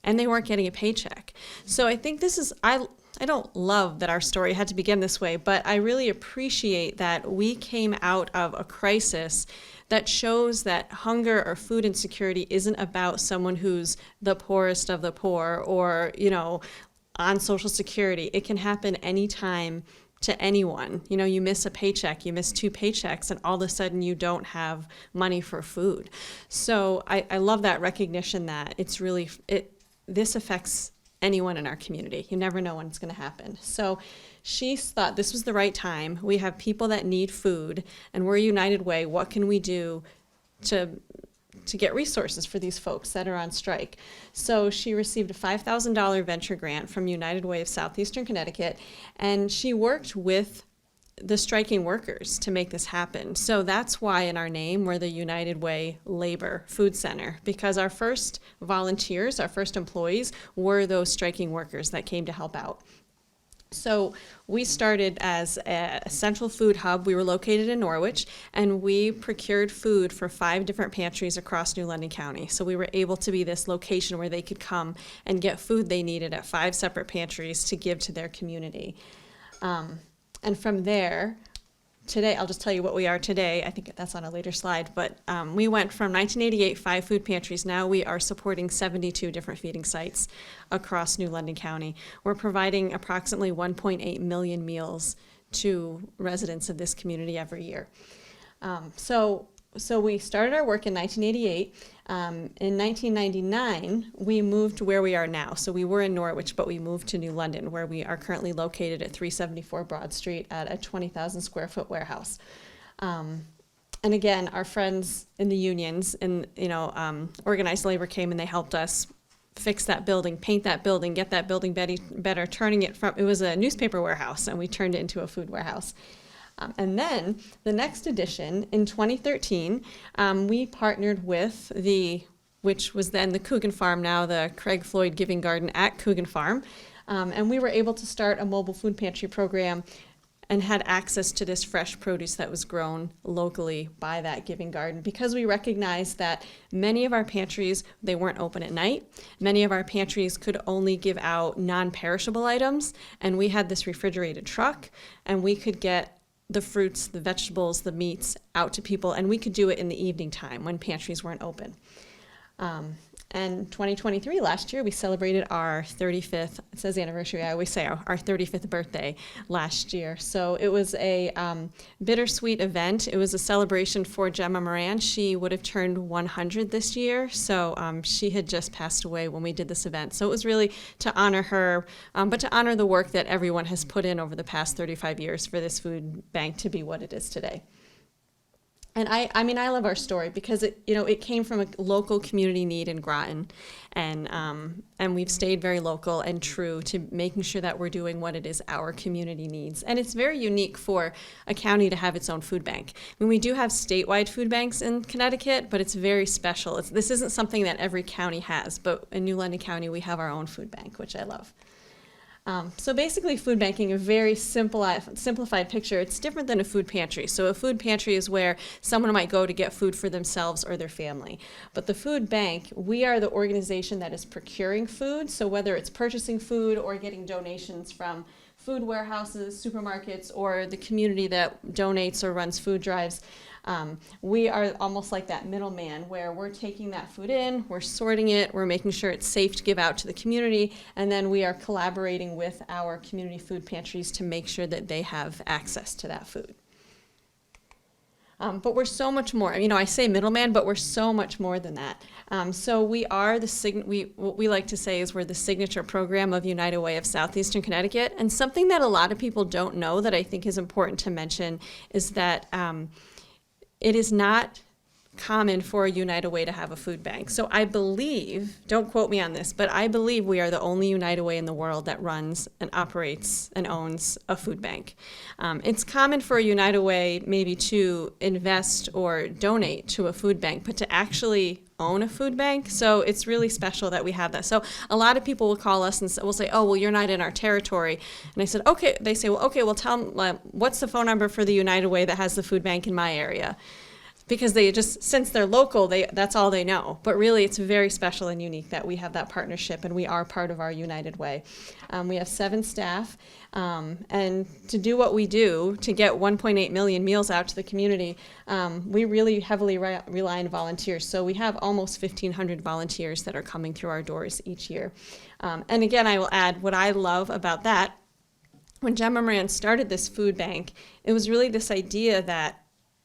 [SPEAKER 6] and they weren't getting a paycheck. So I think I don't love that our story had to begin this way, but I really appreciate that we came out of a crisis that shows that hunger or food insecurity isn't about someone who's the poorest of the poor or, on Social Security. It can happen anytime to anyone. You miss a paycheck, you miss 2 paychecks, and all of a sudden you don't have money for food. So I love that recognition that this affects anyone in our community. You never know when it's going to happen. So she thought this was the right time. We have people that need food, and we're United Way. What can we do to get resources for these folks that are on strike? So she received a $5,000 venture grant from United Way of Southeastern Connecticut, and she worked with the striking workers to make this happen. So that's why in our name, we're the United Way Labor Food Center, because our first volunteers, our first employees were those striking workers that came to help out. So we started as a central food hub. We were located in Norwich, and we procured food for 5 different pantries across New London County. So we were able to be this location where they could come and get food they needed at 5 separate pantries to give to their community. And from there, today, I'll just tell you what we are today. I think that's on a later slide, but we went from 1988, 5 food pantries. Now we are supporting 72 different feeding sites across New London County. We're providing approximately 1.8 million meals to residents of this community every year. So we started our work in 1988. In 1999, we moved where we are now. So we were in Norwich, but we moved to New London, where we are currently located at 374 Broad Street at a 20,000 square foot warehouse. And again, our friends in the unions and organized labor came and they helped us fix that building, paint that building, get that building better, turning it from, it was a newspaper warehouse, and we turned it into a food warehouse. And then the next edition in 2013, we partnered with which was then the Coogan Farm, now the Craig Floyd Giving Garden at Coogan Farm. And we were able to start a mobile food pantry program and had access to this fresh produce that was grown locally by that Giving Garden, because we recognized that many of our pantries, they weren't open at night. Many of our pantries could only give out non-perishable items, and we had this refrigerated truck, and we could get the fruits, the vegetables, the meats out to people, and we could do it in the evening time when pantries weren't open. And 2023, last year, we celebrated our 35th, it says anniversary, I always say our 35th birthday last year. So it was a bittersweet event. It was a celebration for Gemma Moran. She would have turned 100 this year, so she had just passed away when we did this event. So it was really to honor her, but to honor the work that everyone has put in over the past 35 years for this food bank to be what it is today. And I mean, I love our story because it came from a local community need in Groton, and we've stayed very local and true to making sure that we're doing what it is our community needs. And it's very unique for a county to have its own food bank. I mean, we do have statewide food banks in Connecticut, but it's very special. This isn't something that every county has, but in New London County, we have our own food bank, which I love. So basically, food banking, a very simplified picture. It's different than a food pantry. So a food pantry is where someone might go to get food for themselves or their family. But the food bank, we are the organization that is procuring food. So whether it's purchasing food or getting donations from food warehouses, supermarkets, or the community that donates or runs food drives, we are almost like that middleman where we're taking that food in, we're sorting it, we're making sure it's safe to give out to the community, and then we are collaborating with our community food pantries to make sure that they have access to that food. But we're so much more. I say middleman, but we're so much more than that. So we are what we like to say is we're the signature program of United Way of Southeastern Connecticut. And something that a lot of people don't know that I think is important to mention is that it is not common for a United Way to have a food bank. So I believe, don't quote me on this, but I believe we are the only United Way in the world that runs and operates and owns a food bank. It's common for a United Way maybe to invest or donate to a food bank, but to actually own a food bank. So it's really special that we have that. So a lot of people will call us and will say, oh, well, you're not in our territory. And I said, okay. They say, well, okay, well, tell them, what's the phone number for the United Way that has the food bank in my area? Because they just, since they're local, that's all they know. But really, it's very special and unique that we have that partnership and we are part of our United Way. We have 7 staff, and to do what we do, to get 1.8 million meals out to the community, we really heavily rely on volunteers. So we have almost 1,500 volunteers that are coming through our doors each year. And again, I will add what I love about that. When Gemma Moran started this food bank, it was really this idea that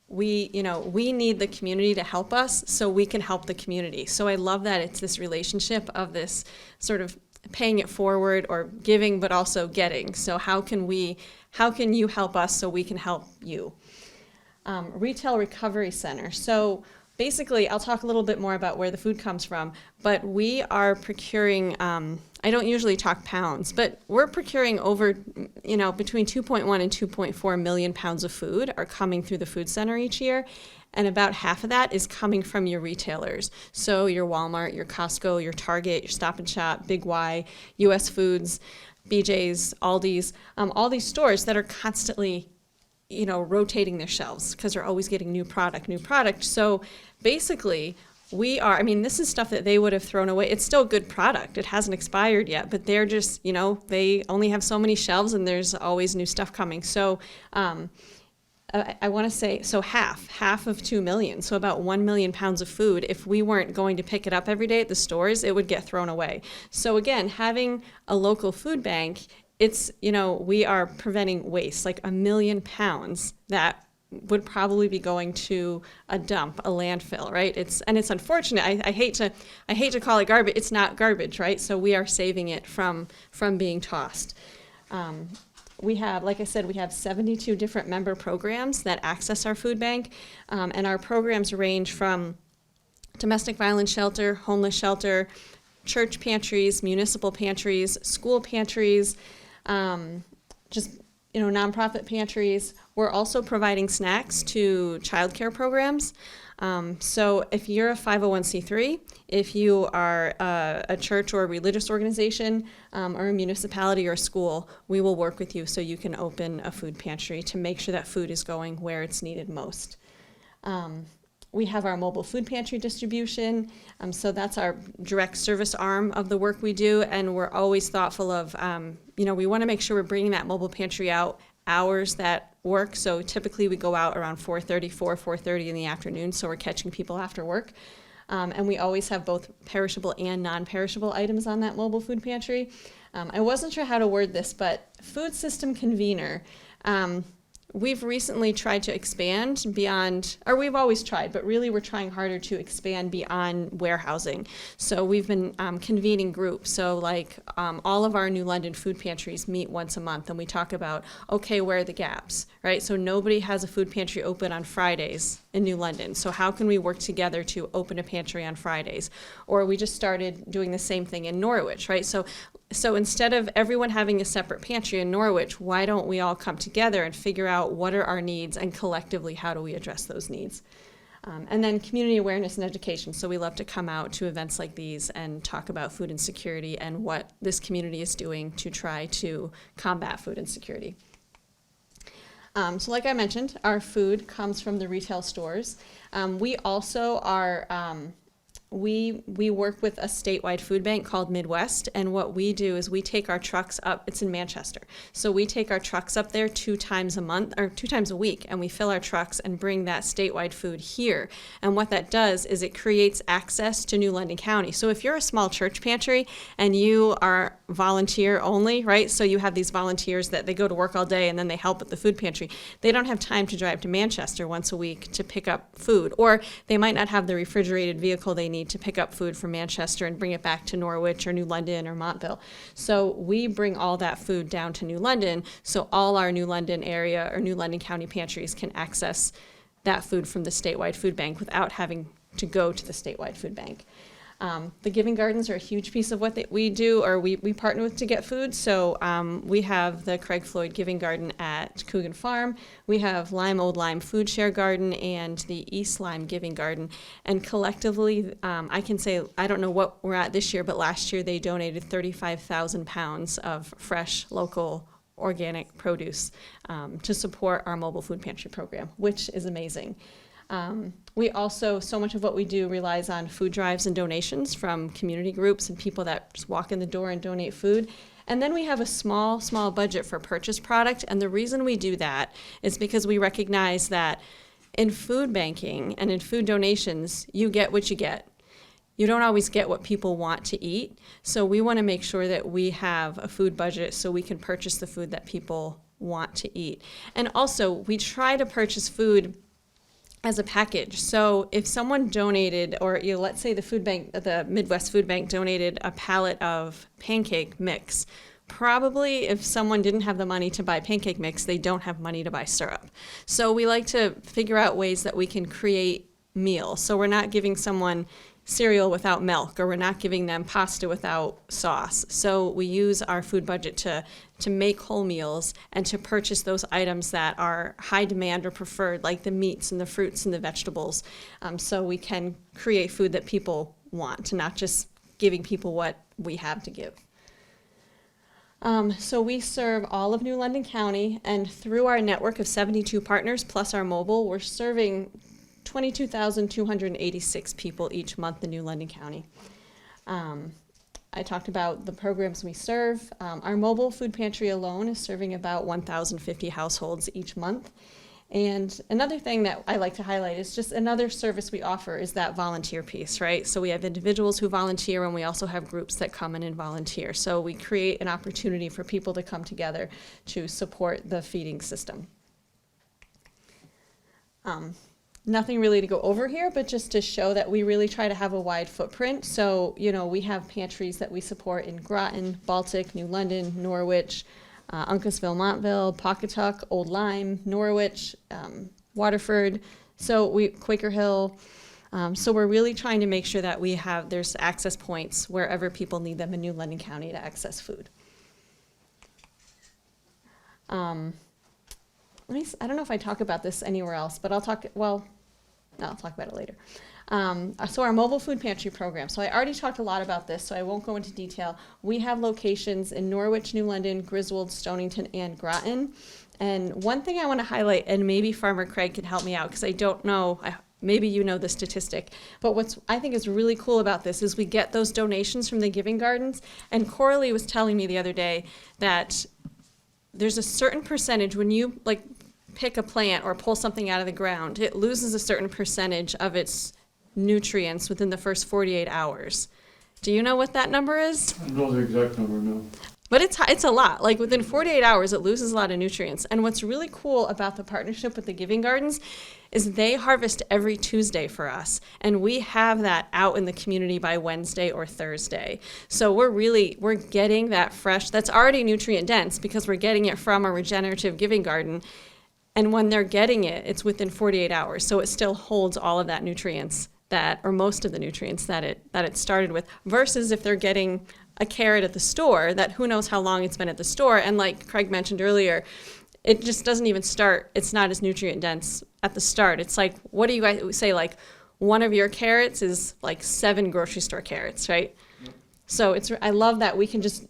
[SPEAKER 6] we need the community to help us so we can help the community. So I love that it's this relationship of this sort of paying it forward or giving, but also getting. So how can you help us so we can help you? Retail Recovery Center. So basically, I'll talk a little bit more about where the food comes from, but we are procuring, I don't usually talk pounds, but we're procuring over, between 2.1 and 2.4 million pounds of food are coming through the food center each year. And about half of that is coming from your retailers. So your Walmart, your Costco, your Target, your Stop and Shop, Big Y, US Foods, BJ's, Aldi's, all these stores that are constantly rotating their shelves because they're always getting new product. So basically, this is stuff that they would have thrown away. It's still good product. It hasn't expired yet, but they're just, they only have so many shelves and there's always new stuff coming. So I want to say, so half of 2 million, so about 1 million pounds of food, if we weren't going to pick it up every day at the stores, it would get thrown away. So again, having a local food bank, it's, we are preventing waste, like 1 million pounds that would probably be going to a dump, a landfill, right? It's unfortunate. I hate to call it garbage. It's not garbage, right? So we are saving it from being tossed. We have, like I said, we have 72 different member programs that access our food bank, and our programs range from domestic violence shelter, homeless shelter, church pantries, municipal pantries, school pantries, nonprofit pantries. We're also providing snacks to childcare programs. So if you're a 501c3, if you are a church or a religious organization, or a municipality or a school, we will work with you so you can open a food pantry to make sure that food is going where it's needed most. We have our mobile food pantry distribution, so that's our direct service arm of the work we do, and we're always thoughtful of, we want to make sure we're bringing that mobile pantry out hours that work. So typically we go out around 4:30 in the afternoon, so we're catching people after work. And we always have both perishable and non-perishable items on that mobile food pantry. I wasn't sure how to word this, but food system convener. we've recently tried to expand beyond, or we've always tried, but really we're trying harder to expand beyond warehousing. So we've been convening groups. So like all of our New London food pantries meet once a month, and we talk about, okay, where are the gaps, right? So nobody has a food pantry open on Fridays in New London. So how can we work together to open a pantry on Fridays? Or we just started doing the same thing in Norwich, right? So instead of everyone having a separate pantry in Norwich, why don't we all come together and figure out what are our needs, and collectively how do we address those needs? And then community awareness and education. So we love to come out to events like these and talk about food insecurity and what this community is doing to try to combat food insecurity. So like I mentioned, our food comes from the retail stores. We also are, we work with a statewide food bank called Midwest, and what we do is we take our trucks up, it's in Manchester, so we take our trucks up there 2 times a month, or 2 times a week, and we fill our trucks and bring that statewide food here. And what that does is it creates access to New London County. So if you're a small church pantry and you are volunteer only, right, so you have these volunteers that they go to work all day and then they help at the food pantry, they don't have time to drive to Manchester once a week to pick up food, or they might not have the refrigerated vehicle they need to pick up food from Manchester and bring it back to Norwich or New London or Montville. So we bring all that food down to New London, so all our New London area or New London County pantries can access that food from the statewide food bank without having to go to the statewide food bank. The Giving Gardens are a huge piece of what we do, or we partner with to get food. So we have the Craig Floyd Giving Garden at Coogan Farm. We have Old Lyme Food Share Garden and the East Lyme Giving Garden. And collectively, I can say, I don't know what we're at this year, but last year they donated 35,000 pounds of fresh, local, organic produce to support our Mobile Food Pantry program, which is amazing. We also, so much of what we do relies on food drives and donations from community groups and people that just walk in the door and donate food. And then we have a small budget for purchase product. And the reason we do that is because we recognize that in food banking and in food donations, you get what you get. You don't always get what people want to eat. So we want to make sure that we have a food budget so we can purchase the food that people want to eat. And also, we try to purchase food as a package. So if someone donated, or let's say the Midwest Food Bank donated a pallet of pancake mix, probably if someone didn't have the money to buy pancake mix, they don't have money to buy syrup. So we like to figure out ways that we can create meals. So we're not giving someone cereal without milk, or we're not giving them pasta without sauce. So we use our food budget to make whole meals and to purchase those items that are high demand or preferred, like the meats and the fruits and the vegetables, so we can create food that people want, not just giving people what we have to give. So we serve all of New London County, and through our network of 72 partners plus our mobile, we're serving 22,286 people each month in New London County. I talked about the programs we serve. Our mobile food pantry alone is serving about 1,050 households each month. And another thing that I like to highlight is just another service we offer is that volunteer piece, right? So we have individuals who volunteer, and we also have groups that come in and volunteer. So we create an opportunity for people to come together to support the feeding system. Nothing really to go over here, but just to show that we really try to have a wide footprint. So, we have pantries that we support in Groton, Baltic, New London, Norwich, Uncasville, Montville, Pawcatuck, Old Lyme, Norwich, Waterford, Quaker Hill. So we're really trying to make sure that there's access points wherever people need them in New London County to access food. I don't know if I talk about this anywhere else, but I'll talk about it later. So our mobile food pantry program. So I already talked a lot about this, so I won't go into detail. We have locations in Norwich, New London, Griswold, Stonington, and Groton. And one thing I want to highlight, and maybe Farmer Craig can help me out, because I don't know, maybe you know the statistic, but what I think is really cool about this is we get those donations from the Giving Gardens, and Coralie was telling me the other day that there's a certain percentage when you pick a plant or pull something out of the ground, it loses a certain percentage of its nutrients within the first 48 hours. Do you know what that number is?
[SPEAKER 1] I don't know the exact number, no.
[SPEAKER 6] But it's a lot. Like within 48 hours, it loses a lot of nutrients. And what's really cool about the partnership with the Giving Gardens is they harvest every Tuesday for us. And we have that out in the community by Wednesday or Thursday. So we're getting that fresh, that's already nutrient dense because we're getting it from a regenerative Giving Garden. And when they're getting it, it's within 48 hours. So it still holds all of that nutrients or most of the nutrients that it started with, versus if they're getting a carrot at the store that who knows how long it's been at the store. And like Craig mentioned earlier, it just doesn't even start. It's not as nutrient dense at the start. It's like, what do you guys say? Like one of your carrots is like 7 grocery store carrots, right? Yep. So I love that we can just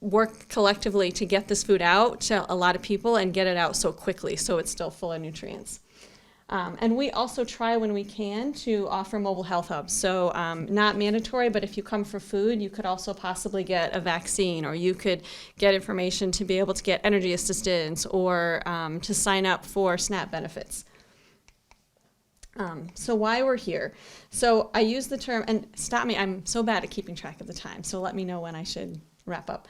[SPEAKER 6] work collectively to get this food out to a lot of people and get it out so quickly so it's still full of nutrients. And we also try when we can to offer mobile health hubs. So not mandatory, but if you come for food, you could also possibly get a vaccine, or you could get information to be able to get energy assistance or to sign up for SNAP benefits. So why we're here. So I use the term, and stop me, I'm so bad at keeping track of the time, so let me know when I should wrap up.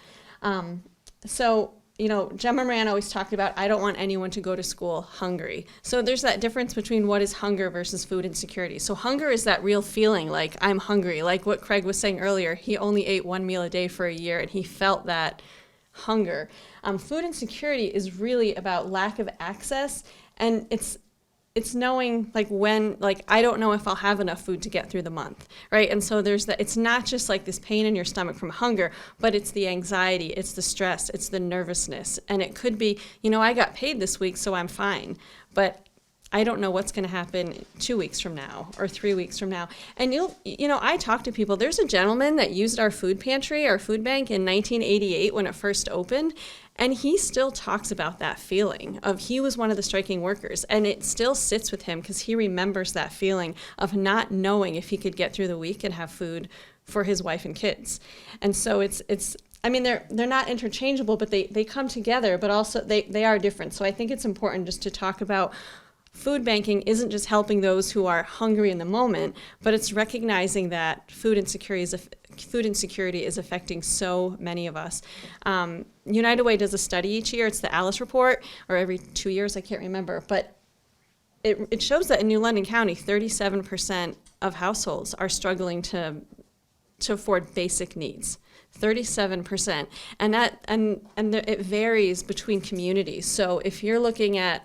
[SPEAKER 6] Gemma Moran always talked about, I don't want anyone to go to school hungry. So there's that difference between what is hunger versus food insecurity. So hunger is that real feeling like I'm hungry, like what Craig was saying earlier. He only ate 1 meal a day for a year and he felt that hunger. Food insecurity is really about lack of access, and it's knowing I don't know if I'll have enough food to get through the month, right? And so there's that. It's not just like this pain in your stomach from hunger, but it's the anxiety, it's the stress, it's the nervousness. And it could be, I got paid this week, so I'm fine. But I don't know what's going to happen 2 weeks from now or 3 weeks from now. And I talk to people. There's a gentleman that used our food pantry, our food bank in 1988 when it first opened. And he still talks about that feeling of he was one of the striking workers, and it still sits with him because he remembers that feeling of not knowing if he could get through the week and have food for his wife and kids. And so they're not interchangeable, but they come together, but also they are different. So I think it's important just to talk about food banking isn't just helping those who are hungry in the moment, but it's recognizing that food insecurity is affecting so many of us. United Way does a study each year. It's the Alice Report, or every 2 years, I can't remember. But it shows that in New London County, 37% of households are struggling to afford basic needs. 37%, and it varies between communities. So if you're looking at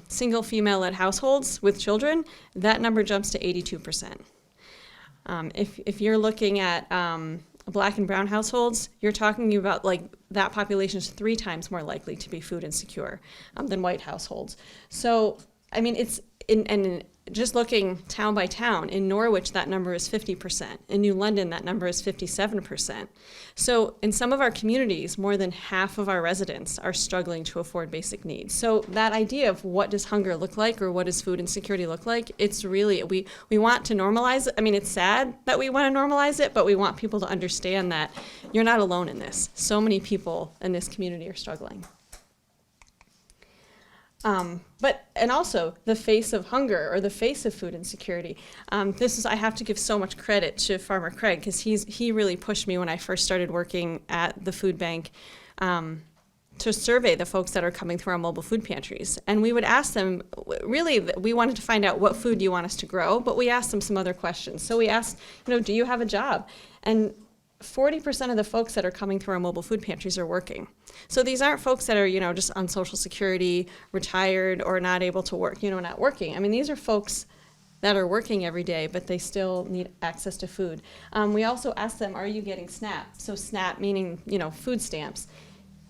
[SPEAKER 6] single female-led households with children, that number jumps to 82%. If you're looking at Black and brown households, you're talking about that population is 3 times more likely to be food insecure than white households. So it's just looking town by town. In Norwich, that number is 50%. In New London, that number is 57%. So in some of our communities, more than half of our residents are struggling to afford basic needs. So that idea of what does hunger look like, or what does food insecurity look like, it's really, we want to normalize it. It's sad that we want to normalize it, but we want people to understand that you're not alone in this. So many people in this community are struggling. And also the face of hunger, or the face of food insecurity. I have to give so much credit to Farmer Craig, because he really pushed me when I first started working at the food bank to survey the folks that are coming through our mobile food pantries. And we would ask them, really, we wanted to find out what food do you want us to grow, but we asked them some other questions. So we asked, do you have a job? And 40% of the folks that are coming through our mobile food pantries are working. So these aren't folks that are, just on Social Security, retired, or not able to work, not working. These are folks that are working every day, but they still need access to food. We also asked them, are you getting SNAP? So SNAP meaning, food stamps.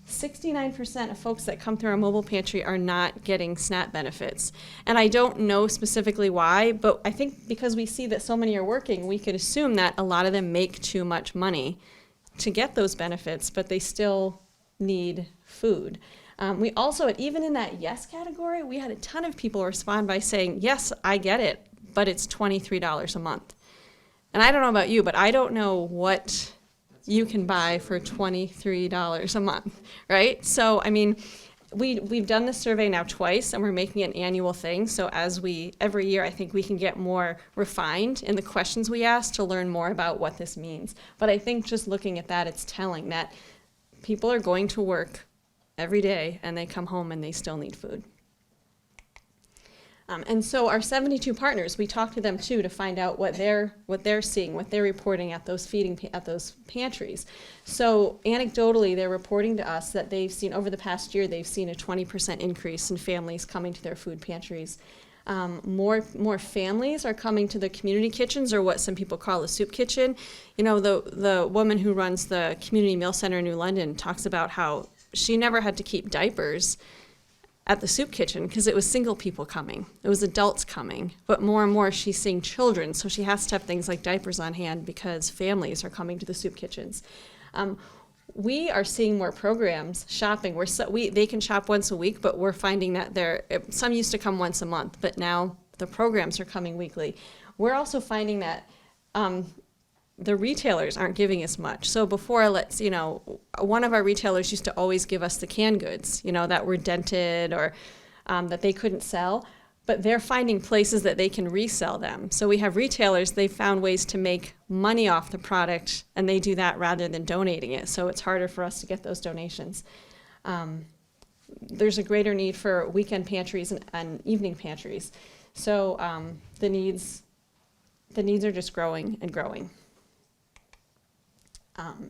[SPEAKER 6] 69% of folks that come through our mobile pantry are not getting SNAP benefits. And I don't know specifically why, but I think because we see that so many are working, we could assume that a lot of them make too much money to get those benefits, but they still need food. We also, even in that yes category, we had a ton of people respond by saying, yes, I get it, but it's $23 a month. And I don't know about you, but I don't know what you can buy for $23 a month, right? So, we've done this survey now twice, and we're making it an annual thing. So every year, I think we can get more refined in the questions we ask to learn more about what this means. But I think just looking at that, it's telling that people are going to work every day, and they come home and they still need food. And so our 72 partners, we talk to them too to find out what they're seeing, what they're reporting at those at those pantries. So anecdotally, they're reporting to us that they've seen over the past year, they've seen a 20% increase in families coming to their food pantries. More families are coming to the community kitchens, or what some people call a soup kitchen. You know, the woman who runs the community meal center in New London talks about how she never had to keep diapers at the soup kitchen because it was single people coming. It was adults coming. But more and more she's seeing children, so she has to have things like diapers on hand because families are coming to the soup kitchens. We are seeing more programs shopping. They can shop once a week, but we're finding that some used to come once a month, but now the programs are coming weekly. We're also finding that the retailers aren't giving us much. So before, one of our retailers used to always give us the canned goods, that were dented or that they couldn't sell, but they're finding places that they can resell them. So we have retailers, they've found ways to make money off the product, and they do that rather than donating it. So it's harder for us to get those donations. There's a greater need for weekend pantries and evening pantries. So the needs are just growing and growing.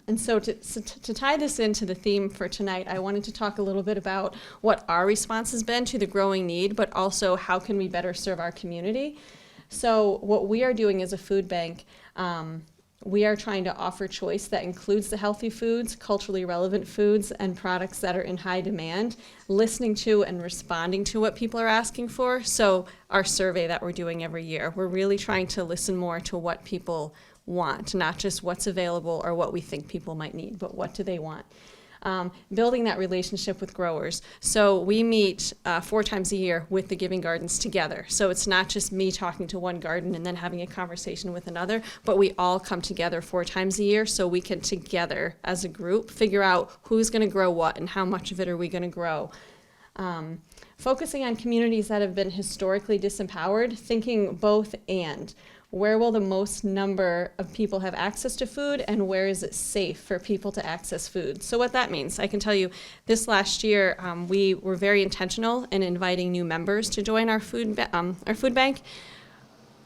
[SPEAKER 6] And so to tie this into the theme for tonight, I wanted to talk a little bit about what our response has been to the growing need, but also how can we better serve our community. So what we are doing as a food bank, we are trying to offer choice that includes the healthy foods, culturally relevant foods, and products that are in high demand, listening to and responding to what people are asking for. So our survey that we're doing every year, we're really trying to listen more to what people want, not just what's available or what we think people might need, but what do they want. Building that relationship with growers. So we meet 4 times a year with the Giving Gardens together. So it's not just me talking to one garden and then having a conversation with another, but we all come together 4 times a year so we can together as a group figure out who's going to grow what and how much of it are we going to grow. Focusing on communities that have been historically disempowered, thinking both and. Where will the most number of people have access to food, and where is it safe for people to access food? So what that means, I can tell you, this last year we were very intentional in inviting new members to join our food bank.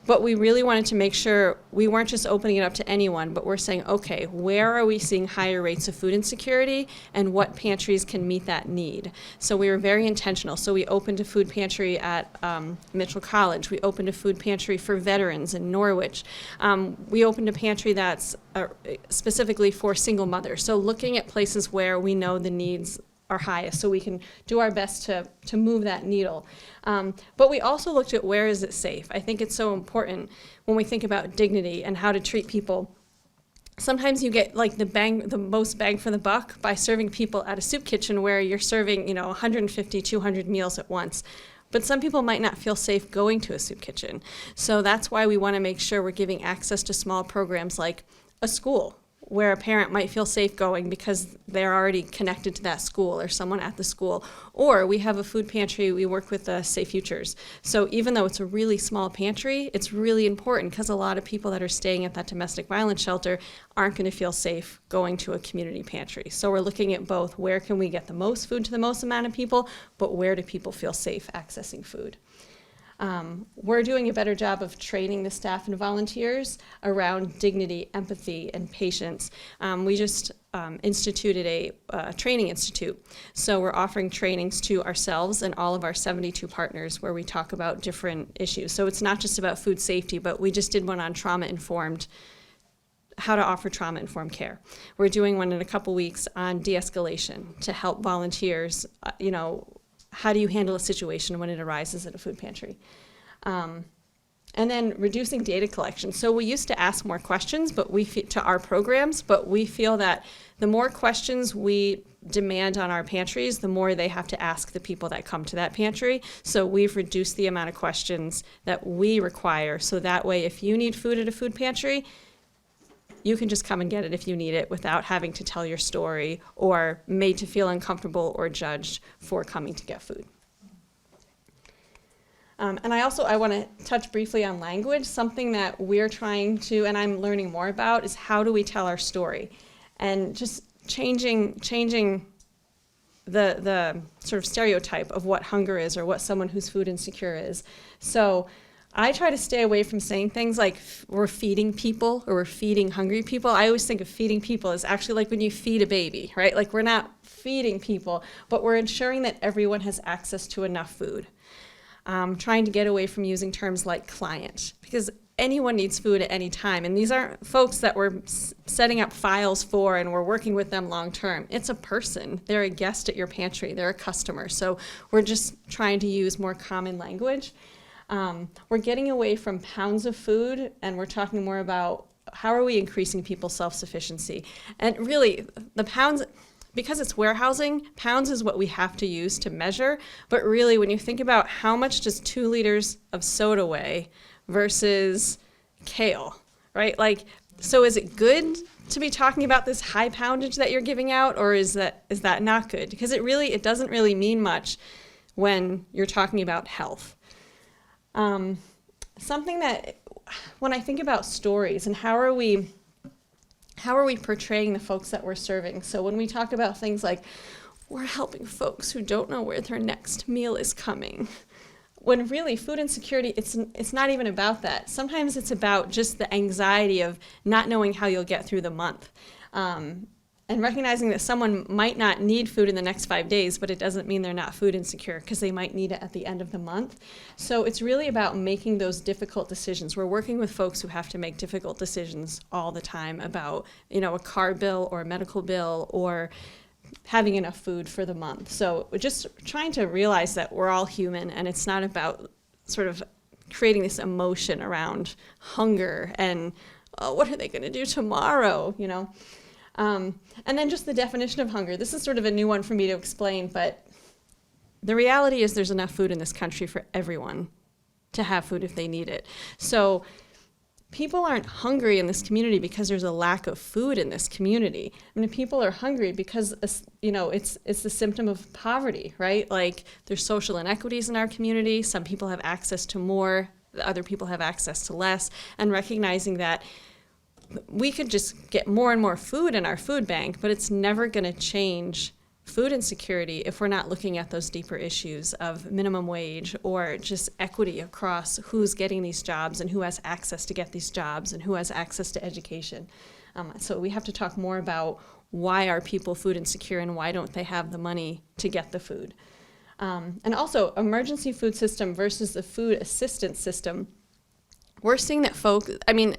[SPEAKER 6] But we really wanted to make sure we weren't just opening it up to anyone, but we're saying, okay, where are we seeing higher rates of food insecurity, and what pantries can meet that need? So we were very intentional. So we opened a food pantry at Mitchell College. We opened a food pantry for veterans in Norwich. We opened a pantry that's specifically for single mothers. So looking at places where we know the needs are highest, so we can do our best to move that needle. But we also looked at where is it safe. I think it's so important when we think about dignity and how to treat people. Sometimes you get like the most bang for the buck by serving people at a soup kitchen where you're serving 150, 200 meals at once. But some people might not feel safe going to a soup kitchen. So that's why we want to make sure we're giving access to small programs like a school, where a parent might feel safe going because they're already connected to that school or someone at the school. Or we have a food pantry, we work with Safe Futures. So even though it's a really small pantry, it's really important because a lot of people that are staying at that domestic violence shelter aren't going to feel safe going to a community pantry. So we're looking at both, where can we get the most food to the most amount of people, but where do people feel safe accessing food? We're doing a better job of training the staff and volunteers around dignity, empathy, and patience. We just instituted a training institute. So we're offering trainings to ourselves and all of our 72 partners where we talk about different issues. So it's not just about food safety, but we just did one on how to offer trauma-informed care. We're doing one in a couple weeks on de-escalation to help volunteers, how do you handle a situation when it arises at a food pantry? And then reducing data collection. So we used to ask more questions to our programs, but we feel that the more questions we demand on our pantries, the more they have to ask the people that come to that pantry. So we've reduced the amount of questions that we require. So that way, if you need food at a food pantry, you can just come and get it if you need it without having to tell your story or made to feel uncomfortable or judged for coming to get food. And I want to touch briefly on language. Something that we're trying to, and I'm learning more about, is how do we tell our story? And just changing the sort of stereotype of what hunger is or what someone who's food insecure is. So I try to stay away from saying things like we're feeding people or we're feeding hungry people. I always think of feeding people as actually like when you feed a baby, right? Like we're not feeding people, but we're ensuring that everyone has access to enough food. Trying to get away from using terms like client, because anyone needs food at any time. And these aren't folks that we're setting up files for and we're working with them long term. It's a person. They're a guest at your pantry. They're a customer. So we're just trying to use more common language. We're getting away from pounds of food, and we're talking more about how are we increasing people's self-sufficiency. And really, the pounds, because it's warehousing, pounds is what we have to use to measure. But really, when you think about how much does 2 liters of soda weigh versus kale, right? Like, so is it good to be talking about this high poundage that you're giving out, or is that not good? Because it doesn't really mean much when you're talking about health. Something that, when I think about stories and how are we portraying the folks that we're serving? So when we talk about things like, we're helping folks who don't know where their next meal is coming, when really food insecurity, it's not even about that. Sometimes it's about just the anxiety of not knowing how you'll get through the month. And recognizing that someone might not need food in the next 5 days, but it doesn't mean they're not food insecure because they might need it at the end of the month. So it's really about making those difficult decisions. We're working with folks who have to make difficult decisions all the time about, a car bill or a medical bill or having enough food for the month. So we're just trying to realize that we're all human, and it's not about sort of creating this emotion around hunger and, oh, what are they going to do tomorrow, And then just the definition of hunger. This is sort of a new one for me to explain, but the reality is there's enough food in this country for everyone to have food if they need it. So people aren't hungry in this community because there's a lack of food in this community. I mean, people are hungry because, it's the symptom of poverty, right? Like there's social inequities in our community. Some people have access to more, other people have access to less, and recognizing that we could just get more and more food in our food bank, but it's never going to change food insecurity if we're not looking at those deeper issues of minimum wage or just equity across who's getting these jobs and who has access to get these jobs and who has access to education. So we have to talk more about why are people food insecure and why don't they have the money to get the food. And also, emergency food system versus the food assistance system. We're seeing that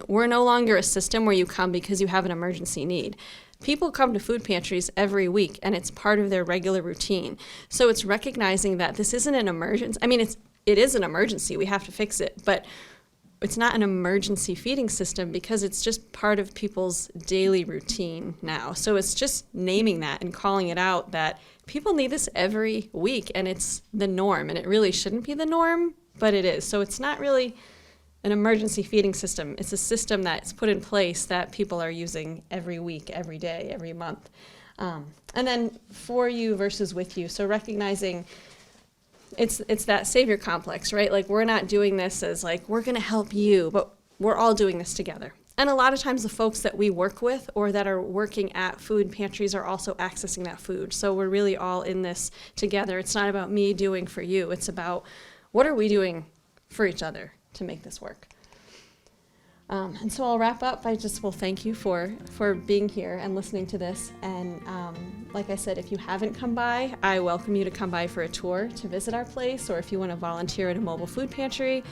[SPEAKER 6] we're no longer a system where you come because you have an emergency need. People come to food pantries every week, and it's part of their regular routine. So it's recognizing that this isn't an emergency. It is an emergency. We have to fix it. But it's not an emergency feeding system because it's just part of people's daily routine now. So it's just naming that and calling it out that people need this every week, and it's the norm. And it really shouldn't be the norm, but it is. So it's not really an emergency feeding system. It's a system that's put in place that people are using every week, every day, every month. And then for you versus with you. So recognizing it's that savior complex, right? Like we're not doing this as like, we're gonna help you, but we're all doing this together. And a lot of times the folks that we work with or that are working at food pantries are also accessing that food. So we're really all in this together. It's not about me doing for you. It's about what are we doing for each other to make this work. And so I'll wrap up. I just will thank you for being here and listening to this. And like I said, if you haven't come by, I welcome you to come by for a tour to visit our place, or if you want to volunteer at a mobile food pantry,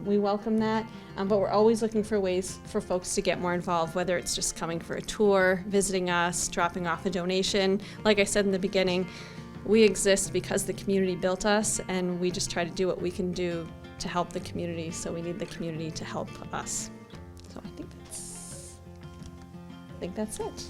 [SPEAKER 6] we welcome that. But we're always looking for ways for folks to get more involved, whether it's just coming for a tour, visiting us, dropping off a donation. Like I said in the beginning, we exist because the community built us, and we just try to do what we can do to help the community, so we need the community to help us. So I think that's it.